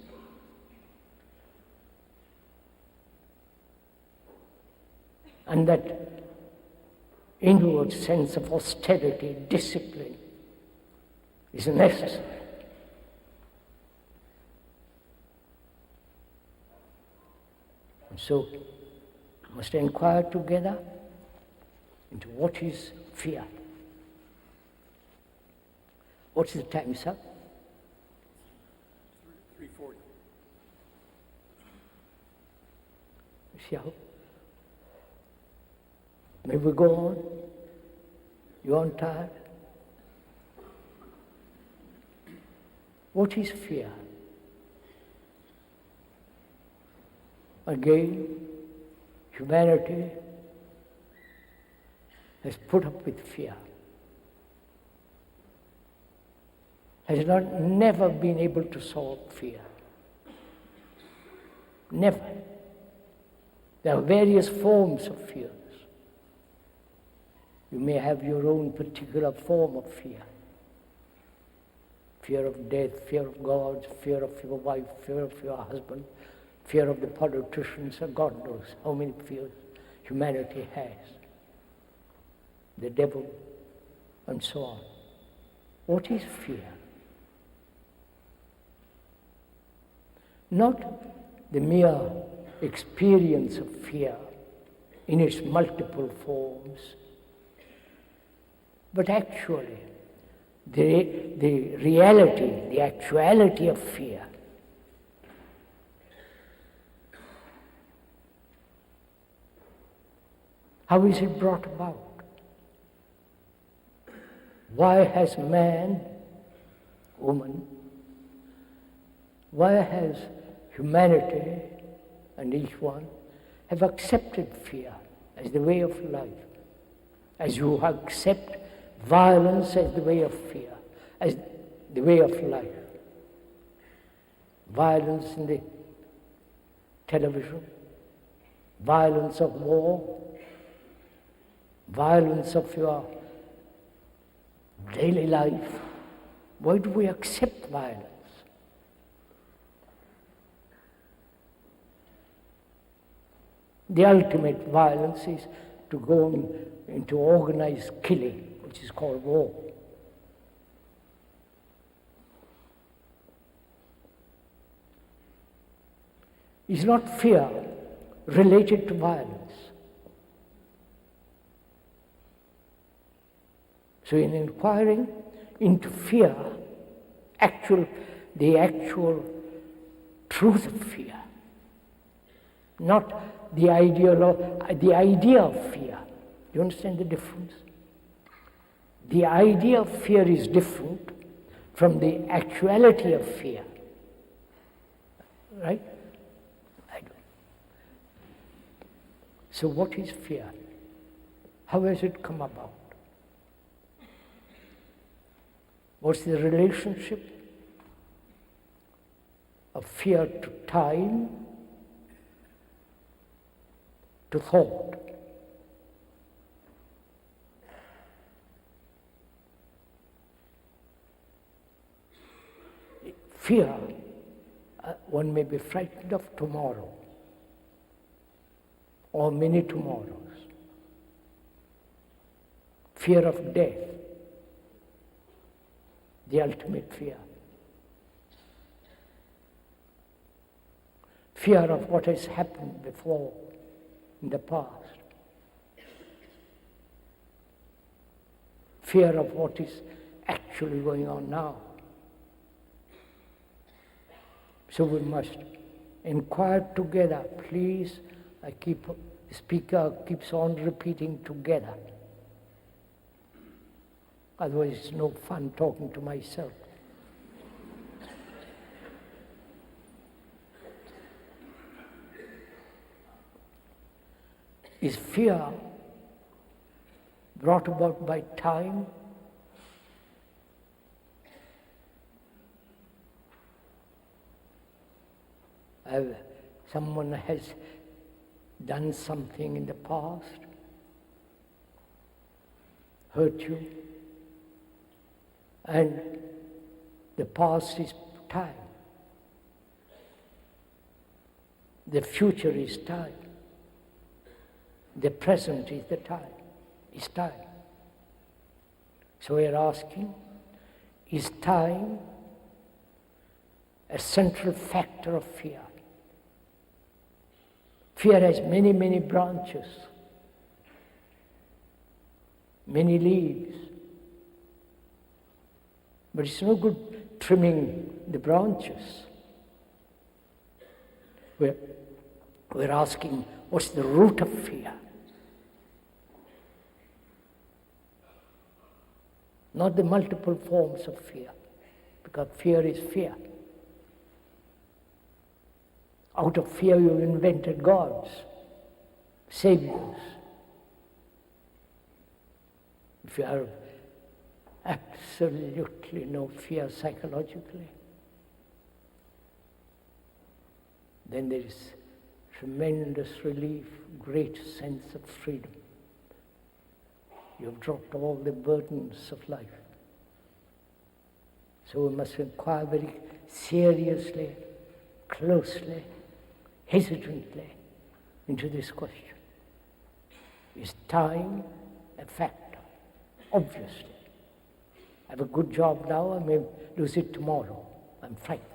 And that inward sense of austerity, discipline, is necessary. And so, we must inquire together into what is fear. What's the time, sir? 3:40. See how? May we go on? You aren't tired? What is fear? Again, humanity has put up with fear. Has never been able to solve fear. Never. There are various forms of fears. You may have your own particular form of fear. Fear of death, fear of God, fear of your wife, fear of your husband, fear of the politicians, and God knows how many fears humanity has. The devil, and so on. What is fear? Not the mere experience of fear in its multiple forms, but actually the reality, the actuality of fear. How is it brought about? Why has man, woman, why has humanity and each one have accepted fear as the way of life, as you accept violence as the way of fear, as the way of life. Violence in the television, violence of war, violence of your daily life. Why do we accept violence? The ultimate violence is to go into organized killing, which is called war. Is not fear related to violence? So in inquiring into fear, the actual truth of fear, not the idea of fear. You understand the difference? The idea of fear is different from the actuality of fear. Right? I don't. So what is fear? How has it come about? What's the relationship of fear to time, to thought? Fear, one may be frightened of tomorrow or many tomorrows. Fear of death, the ultimate fear. Fear of what has happened before in the past. Fear of what is actually going on now. So we must inquire together, please. The speaker keeps on repeating together. Otherwise it's no fun talking to myself. Is fear brought about by time? Someone has done something in the past, hurt you, and the past is time. The future is time. The present is the time, is time. So we are asking, is time a central factor of fear? Fear has many, many branches, many leaves. But it's no good trimming the branches. We're asking, what's the root of fear? Not the multiple forms of fear, because fear is fear. Out of fear you've invented gods, saviors. If you have absolutely no fear psychologically, then there is tremendous relief, great sense of freedom. You've dropped all the burdens of life. So we must inquire very seriously, closely, hesitantly into this question. Is time a factor? Obviously. I have a good job now, I may lose it tomorrow. I'm frightened.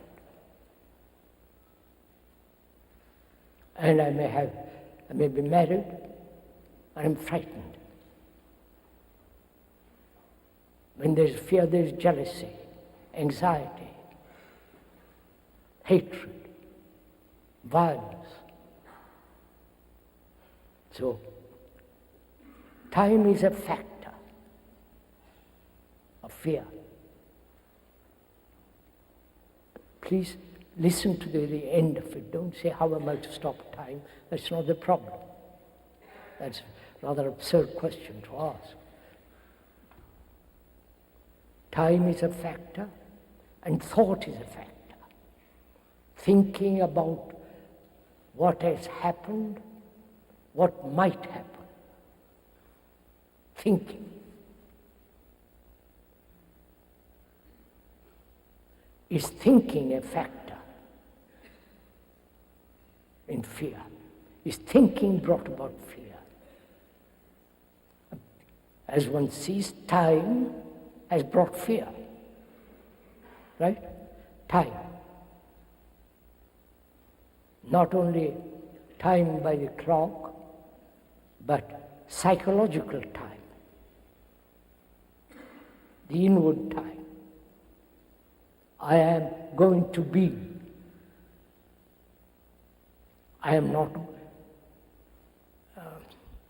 And I may be married, and I'm frightened. When there's fear, there's jealousy, anxiety, hatred, violence. So, time is a factor of fear. Please listen to the end of it. Don't say, how am I to stop time? That's not the problem. That's a rather absurd question to ask. Time is a factor, and thought is a factor. Thinking about what has happened, what might happen. Thinking. Is thinking a factor in fear? Is thinking brought about fear? As one sees, time has brought fear. Right? Time. Not only time by the clock, but psychological time. The inward time. I am going to be. I am not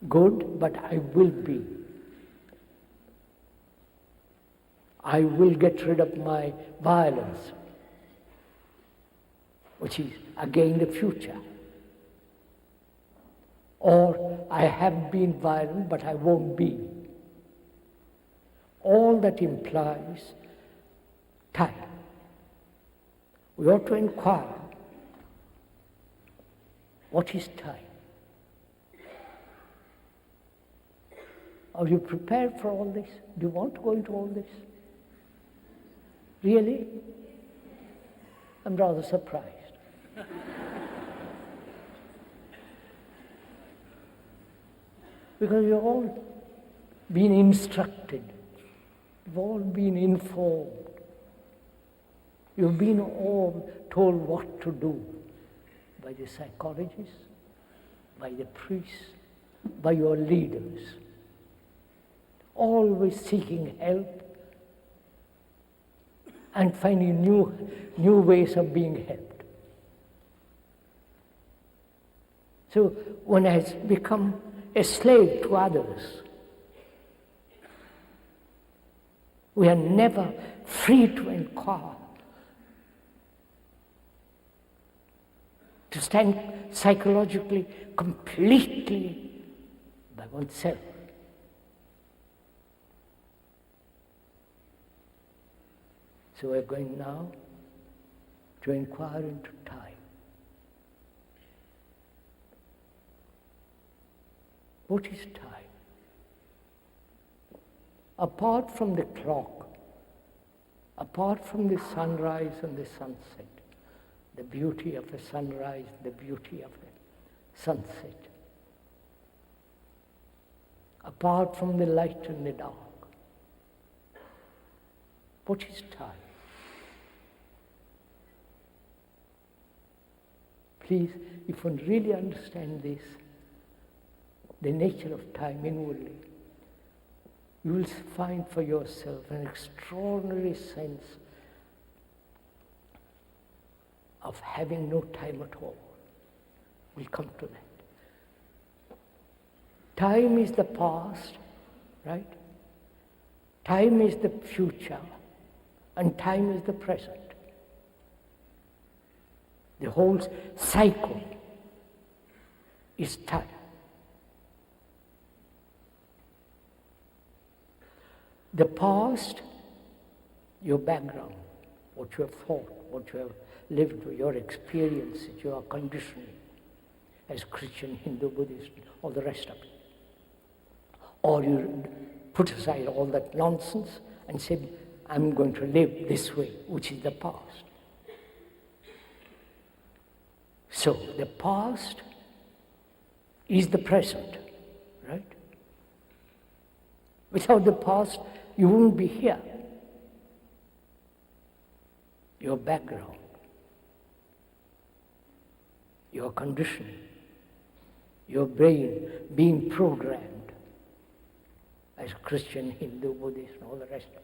good, but I will be. I will get rid of my violence, which is again the future. Or I have been violent, but I won't be. All that implies time. We ought to inquire, what is time? Are you prepared for all this? Do you want to go into all this? Really? I'm rather surprised. Because you've all been instructed, you've all been informed, you've been all told what to do by the psychologists, by the priests, by your leaders, always seeking help and finding new ways of being helped. So one has become a slave to others. We are never free to inquire, to stand psychologically completely by oneself. So we're going now to inquire into time. What is time? Apart from the clock, apart from the sunrise and the sunset, the beauty of a sunrise, the beauty of a sunset, apart from the light and the dark, what is time? Please, if one really understands this, the nature of time inwardly, you will find for yourself an extraordinary sense of having no time at all. We'll come to that. Time is the past, right? Time is the future, and time is the present. The whole cycle is time. The past, your background, what you have thought, what you have lived, your experiences, your conditioning as Christian, Hindu, Buddhist, all the rest of it. Or you put aside all that nonsense and say, I'm going to live this way, which is the past. So the past is the present, right? Without the past, you wouldn't be here. Your background, your conditioning, your brain being programmed as Christian, Hindu, Buddhist, and all the rest of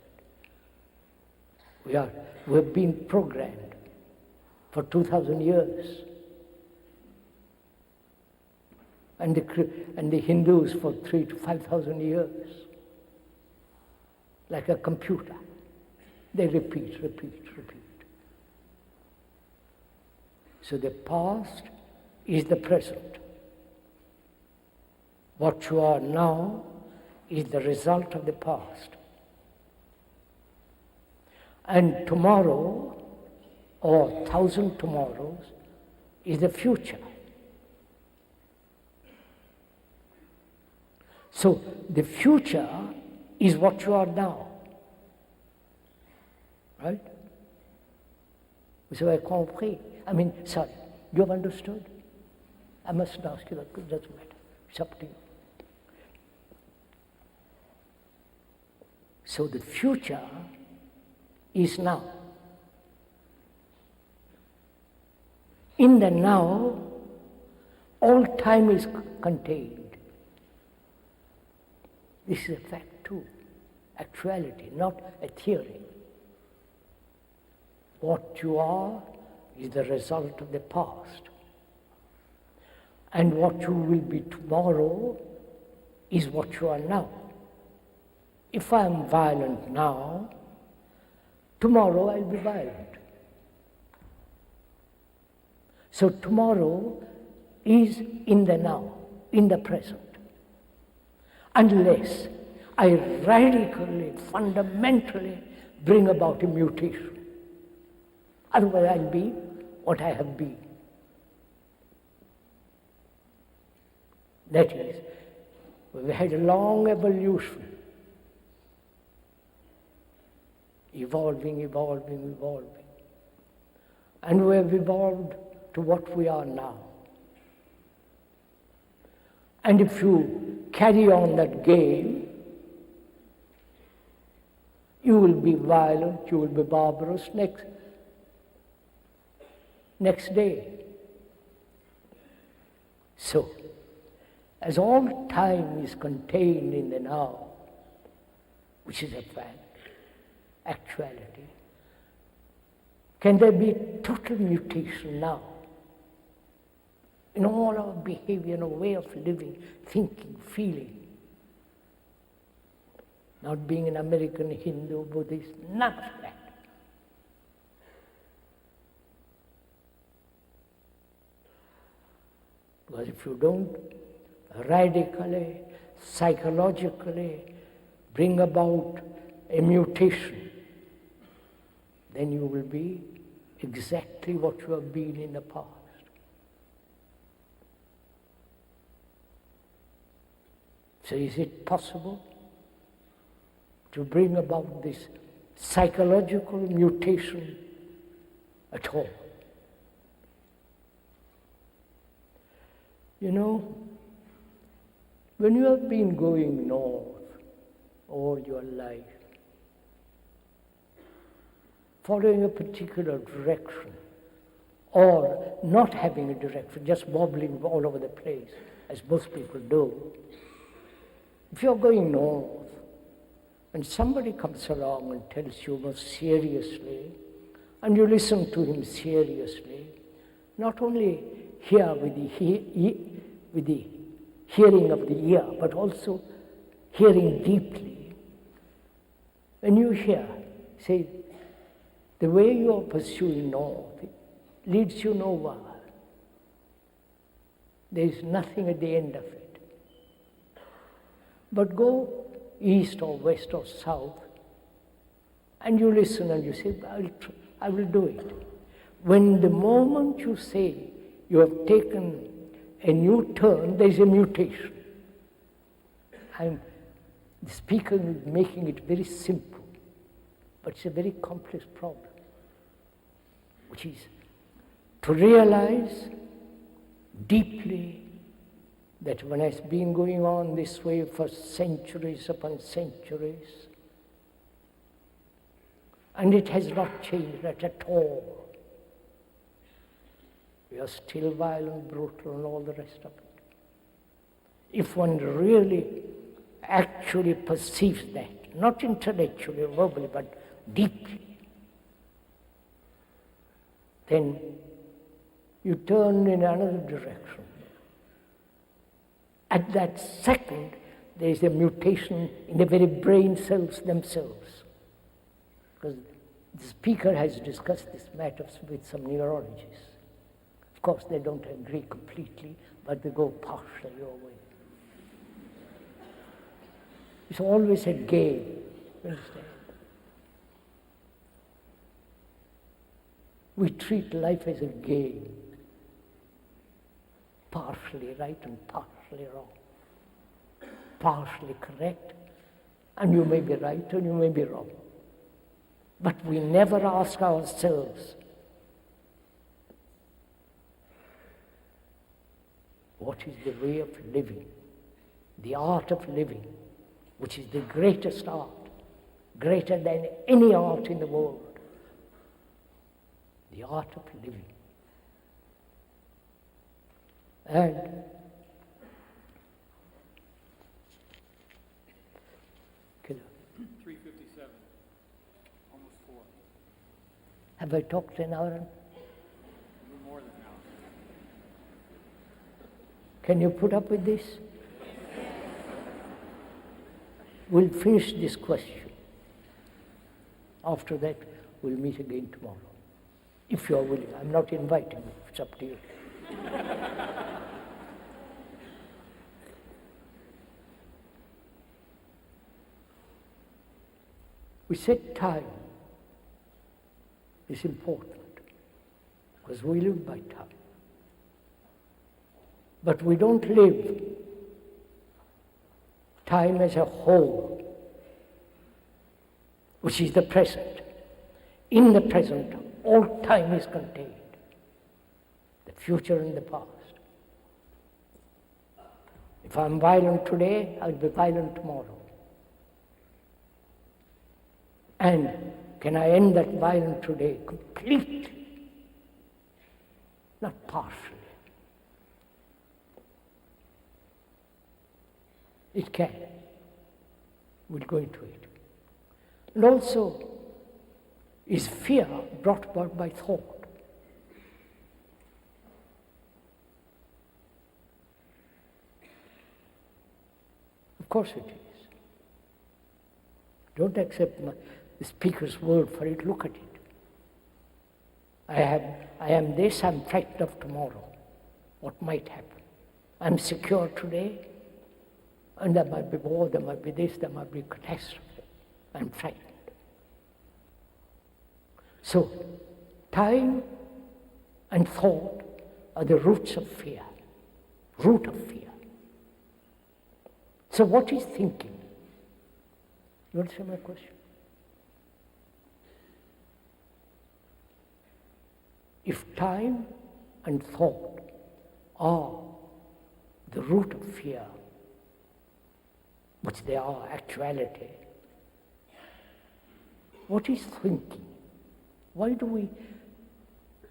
it. We've been programmed for 2,000 years. And the Hindus for 3,000 to 5,000 years. Like a computer. They repeat. So the past is the present. What you are now is the result of the past. And tomorrow, or 1,000 tomorrows, is the future. So the future is what you are now. Right? Vous avez compris? Sorry, you have understood? I mustn't ask you that, it doesn't matter. It's up to you. So the future is now. In the now, all time is contained. This is a fact too, actuality, not a theory. What you are is the result of the past. And what you will be tomorrow is what you are now. If I am violent now, tomorrow I'll be violent. So tomorrow is in the now, in the present. Unless I radically, fundamentally bring about a mutation. Otherwise I'll be what I have been. That is, we've had a long evolution. Evolving. And we have evolved to what we are now. And if you carry on that game, you will be violent, you will be barbarous next day. So, as all time is contained in the now, which is a fact, actuality, can there be total mutation now? In all our behavior, in our way of living, thinking, feeling. Not being an American Hindu, Buddhist, none of that. Because if you don't radically, psychologically bring about a mutation, then you will be exactly what you have been in the past. So is it possible to bring about this psychological mutation at all? You know, when you have been going north all your life, following a particular direction, or not having a direction, just wobbling all over the place, as most people do, if you're going north, and somebody comes along and tells you most seriously, and you listen to him seriously, not only hear with the hearing of the ear, but also hearing deeply. When you hear, say, the way you are pursuing north leads you nowhere. There is nothing at the end of it. But go east or west or south, and you listen and you say, I will do it. When the moment you say you have taken a new turn, there is a mutation. The speaker is making it very simple, but it's a very complex problem, which is to realize deeply that when it's been going on this way for centuries upon centuries, and it has not changed at all. We are still violent, brutal, and all the rest of it. If one really actually perceives that, not intellectually or verbally, but deeply, then you turn in another direction. At that second, there is a mutation in the very brain cells themselves. Because the speaker has discussed this matter with some neurologists. Of course, they don't agree completely, but they go partially your way. It's always a game, you understand? We treat life as a game, partially right and partially wrong, partially correct, and you may be right and you may be wrong. But we never ask ourselves, what is the way of living, the art of living, which is the greatest art, greater than any art in the world, the art of living. And $3:57, almost 4. Have I talked an hour? A little more than an hour. Can you put up with this? We'll finish this question. After that, We'll meet again tomorrow. If you are willing. I'm not inviting you. It's up to you. We said time is important because we live by time. But we don't live time as a whole, which is the present. In the present, all time is contained, the future and the past. If I'm violent today, I'll be violent tomorrow. And can I end that violence today completely? Not partially. It can. We'll go into it. And also, is fear brought about by thought? Of course it is. Don't accept the speaker's word for it. Look at it. I am this, I'm frightened of tomorrow. What might happen? I'm secure today, and there might be war, there might be this, there might be catastrophe. I'm frightened. So, time and thought are the roots of fear. Root of fear. So what is thinking? You understand my question? If time and thought are the root of fear, which they are actuality, what is thinking? Why do we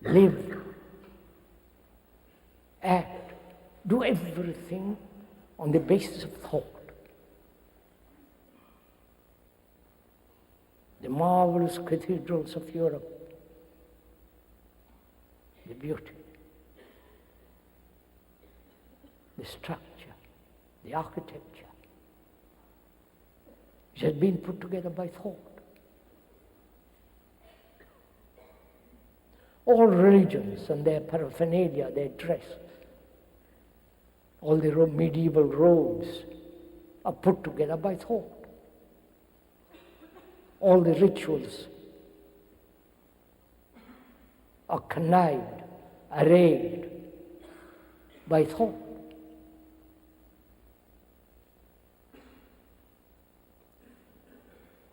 live, act, do everything on the basis of thought? The marvelous cathedrals of Europe, the beauty, the structure, the architecture, which has been put together by thought. All religions and their paraphernalia, their dress, all the medieval roads are put together by thought. All the rituals are connived, arrayed by thought.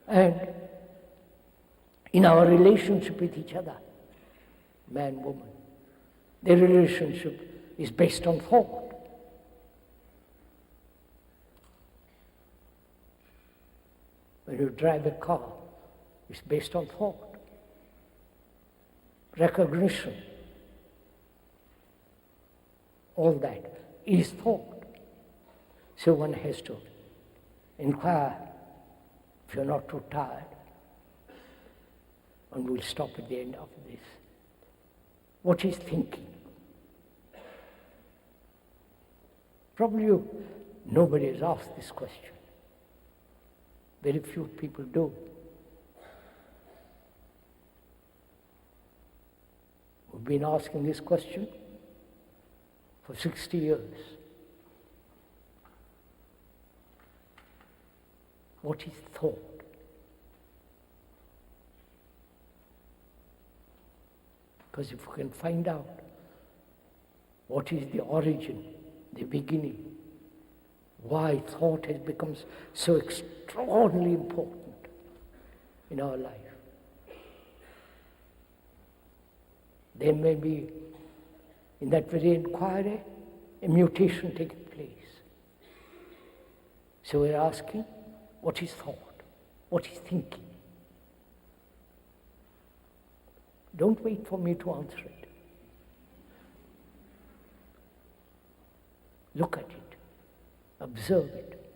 And in our relationship with each other, man, woman, their relationship is based on thought. When you drive a car, it's based on thought. Recognition, all that is thought. So one has to inquire, if you're not too tired, and we'll stop at the end of this. What is thinking? Probably nobody has asked this question. Very few people do. We've been asking this question for 60 years. What is thought? Because if we can find out what is the origin, the beginning, why thought has become so extraordinarily important in our life, there may be, in that very inquiry, a mutation taking place. So we're asking, what is thought? What is thinking? Don't wait for me to answer it. Look at it. Observe it.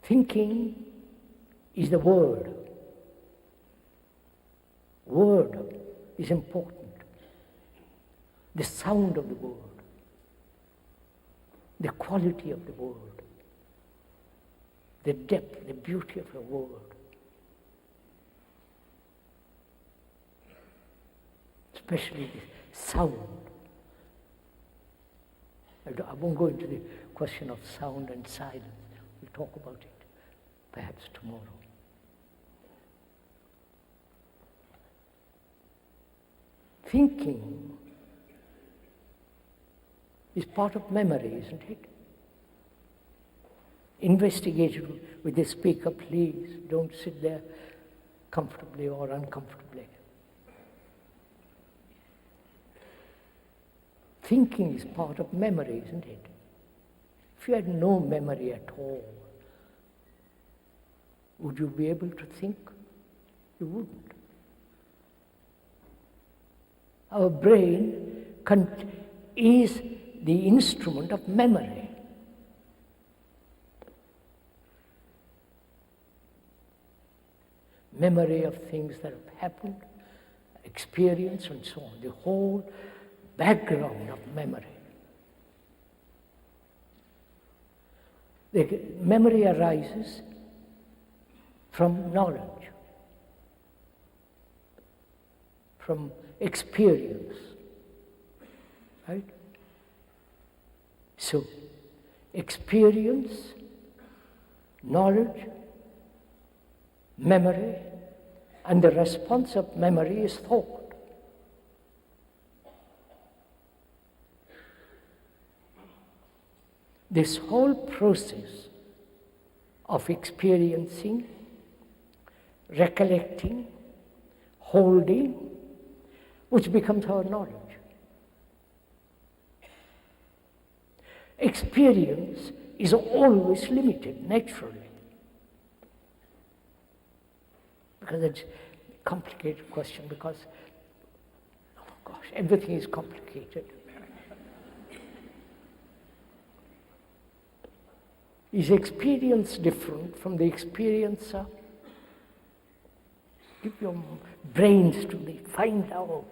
Thinking is the word. Word is important. The sound of the word. The quality of the word. The depth, the beauty of the word. especially the sound. I won't go into the question of sound and silence. We'll talk about it perhaps tomorrow. Thinking is part of memory, isn't it? Investigate it with the speaker, please. Don't sit there comfortably or uncomfortably. Thinking is part of memory, isn't it? If you had no memory at all, would you be able to think? You wouldn't. Our brain is the instrument of memory. Memory of things that have happened, experience and so on. The whole background of memory. The memory arises from knowledge, from experience, right? So, experience, knowledge, memory, and the response of memory is thought. This whole process of experiencing, recollecting, holding, which becomes our knowledge. Experience is always limited, naturally. Because it's a complicated question, because, oh gosh, everything is complicated. Is experience different from the experiencer? Give your brains to me, find out.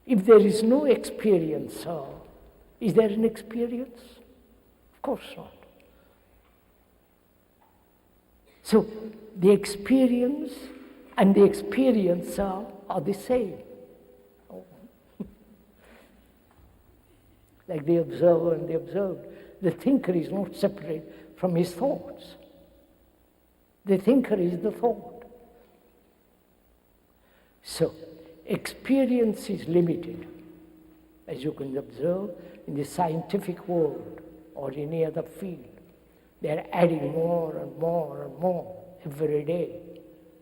If there is no experiencer, is there an experience? Of course not. So the experience and the experiencer are the same. Like the observer and the observed. The thinker is not separate from his thoughts. The thinker is the thought. So, experience is limited, as you can observe in the scientific world or in any other field. They are adding more and more and more every day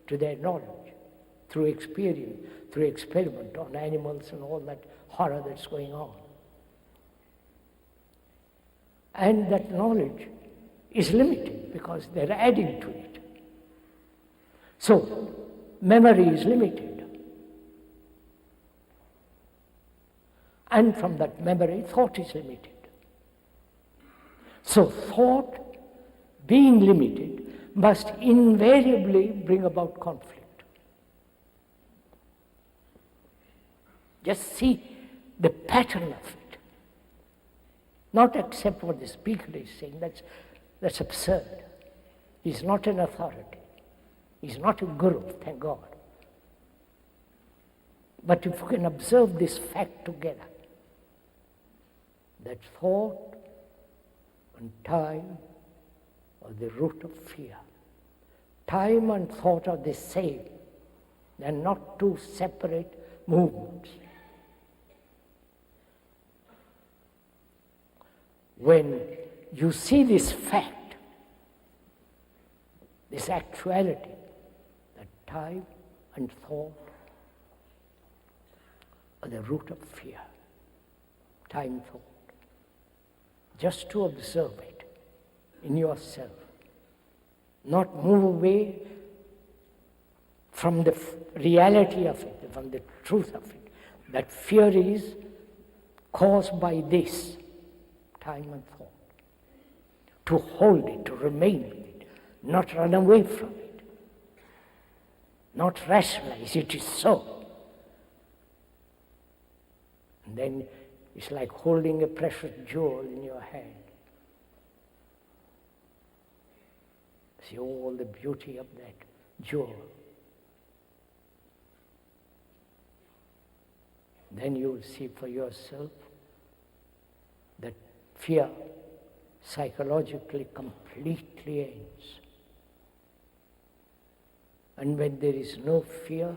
to their knowledge through experience, through experiment on animals and all that horror that's going on. And that knowledge is limited because they're adding to it. So, memory is limited. And from that memory, thought is limited. So, thought, being limited, must invariably bring about conflict. Just see the pattern of it. Not accept what the speaker is saying, that's absurd. He's not an authority. He's not a guru, thank God. But if you can observe this fact together, that thought and time are the root of fear. Time and thought are the same. They're not two separate movements. When you see this fact, this actuality, that time and thought are the root of fear. Time, thought. Just to observe it in yourself. Not move away from the reality of it, from the truth of it. That fear is caused by this. Time and thought. To hold it, to remain with it, not run away from it, not rationalize it is so. And then it's like holding a precious jewel in your hand. See all the beauty of that jewel. then you will see for yourself that fear psychologically completely ends. And when there is no fear,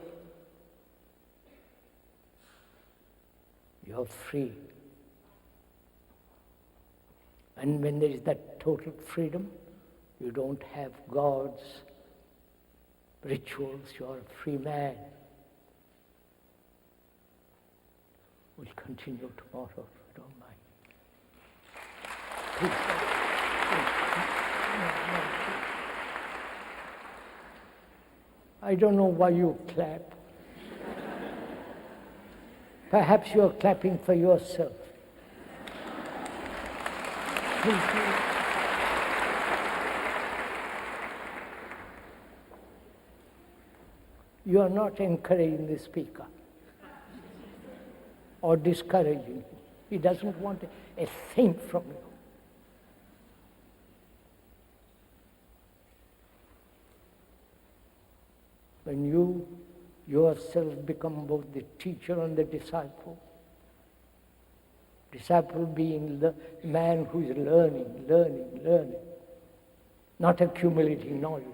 you are free. And when there is that total freedom, you don't have God's rituals, you are a free man. We'll continue tomorrow, if you don't mind. Please. I don't know why you clap. Perhaps you're clapping for yourself. You are not encouraging the speaker or discouraging him. He doesn't want a thing from you. When you yourself become both the teacher and the disciple being the man who is learning, not accumulating knowledge,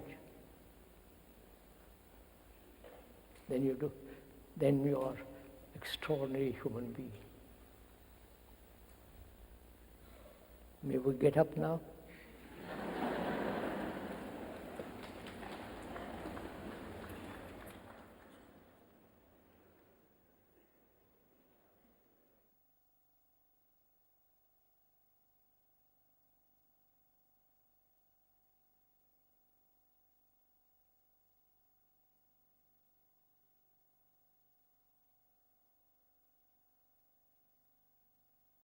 then you are extraordinary human being. May we get up now?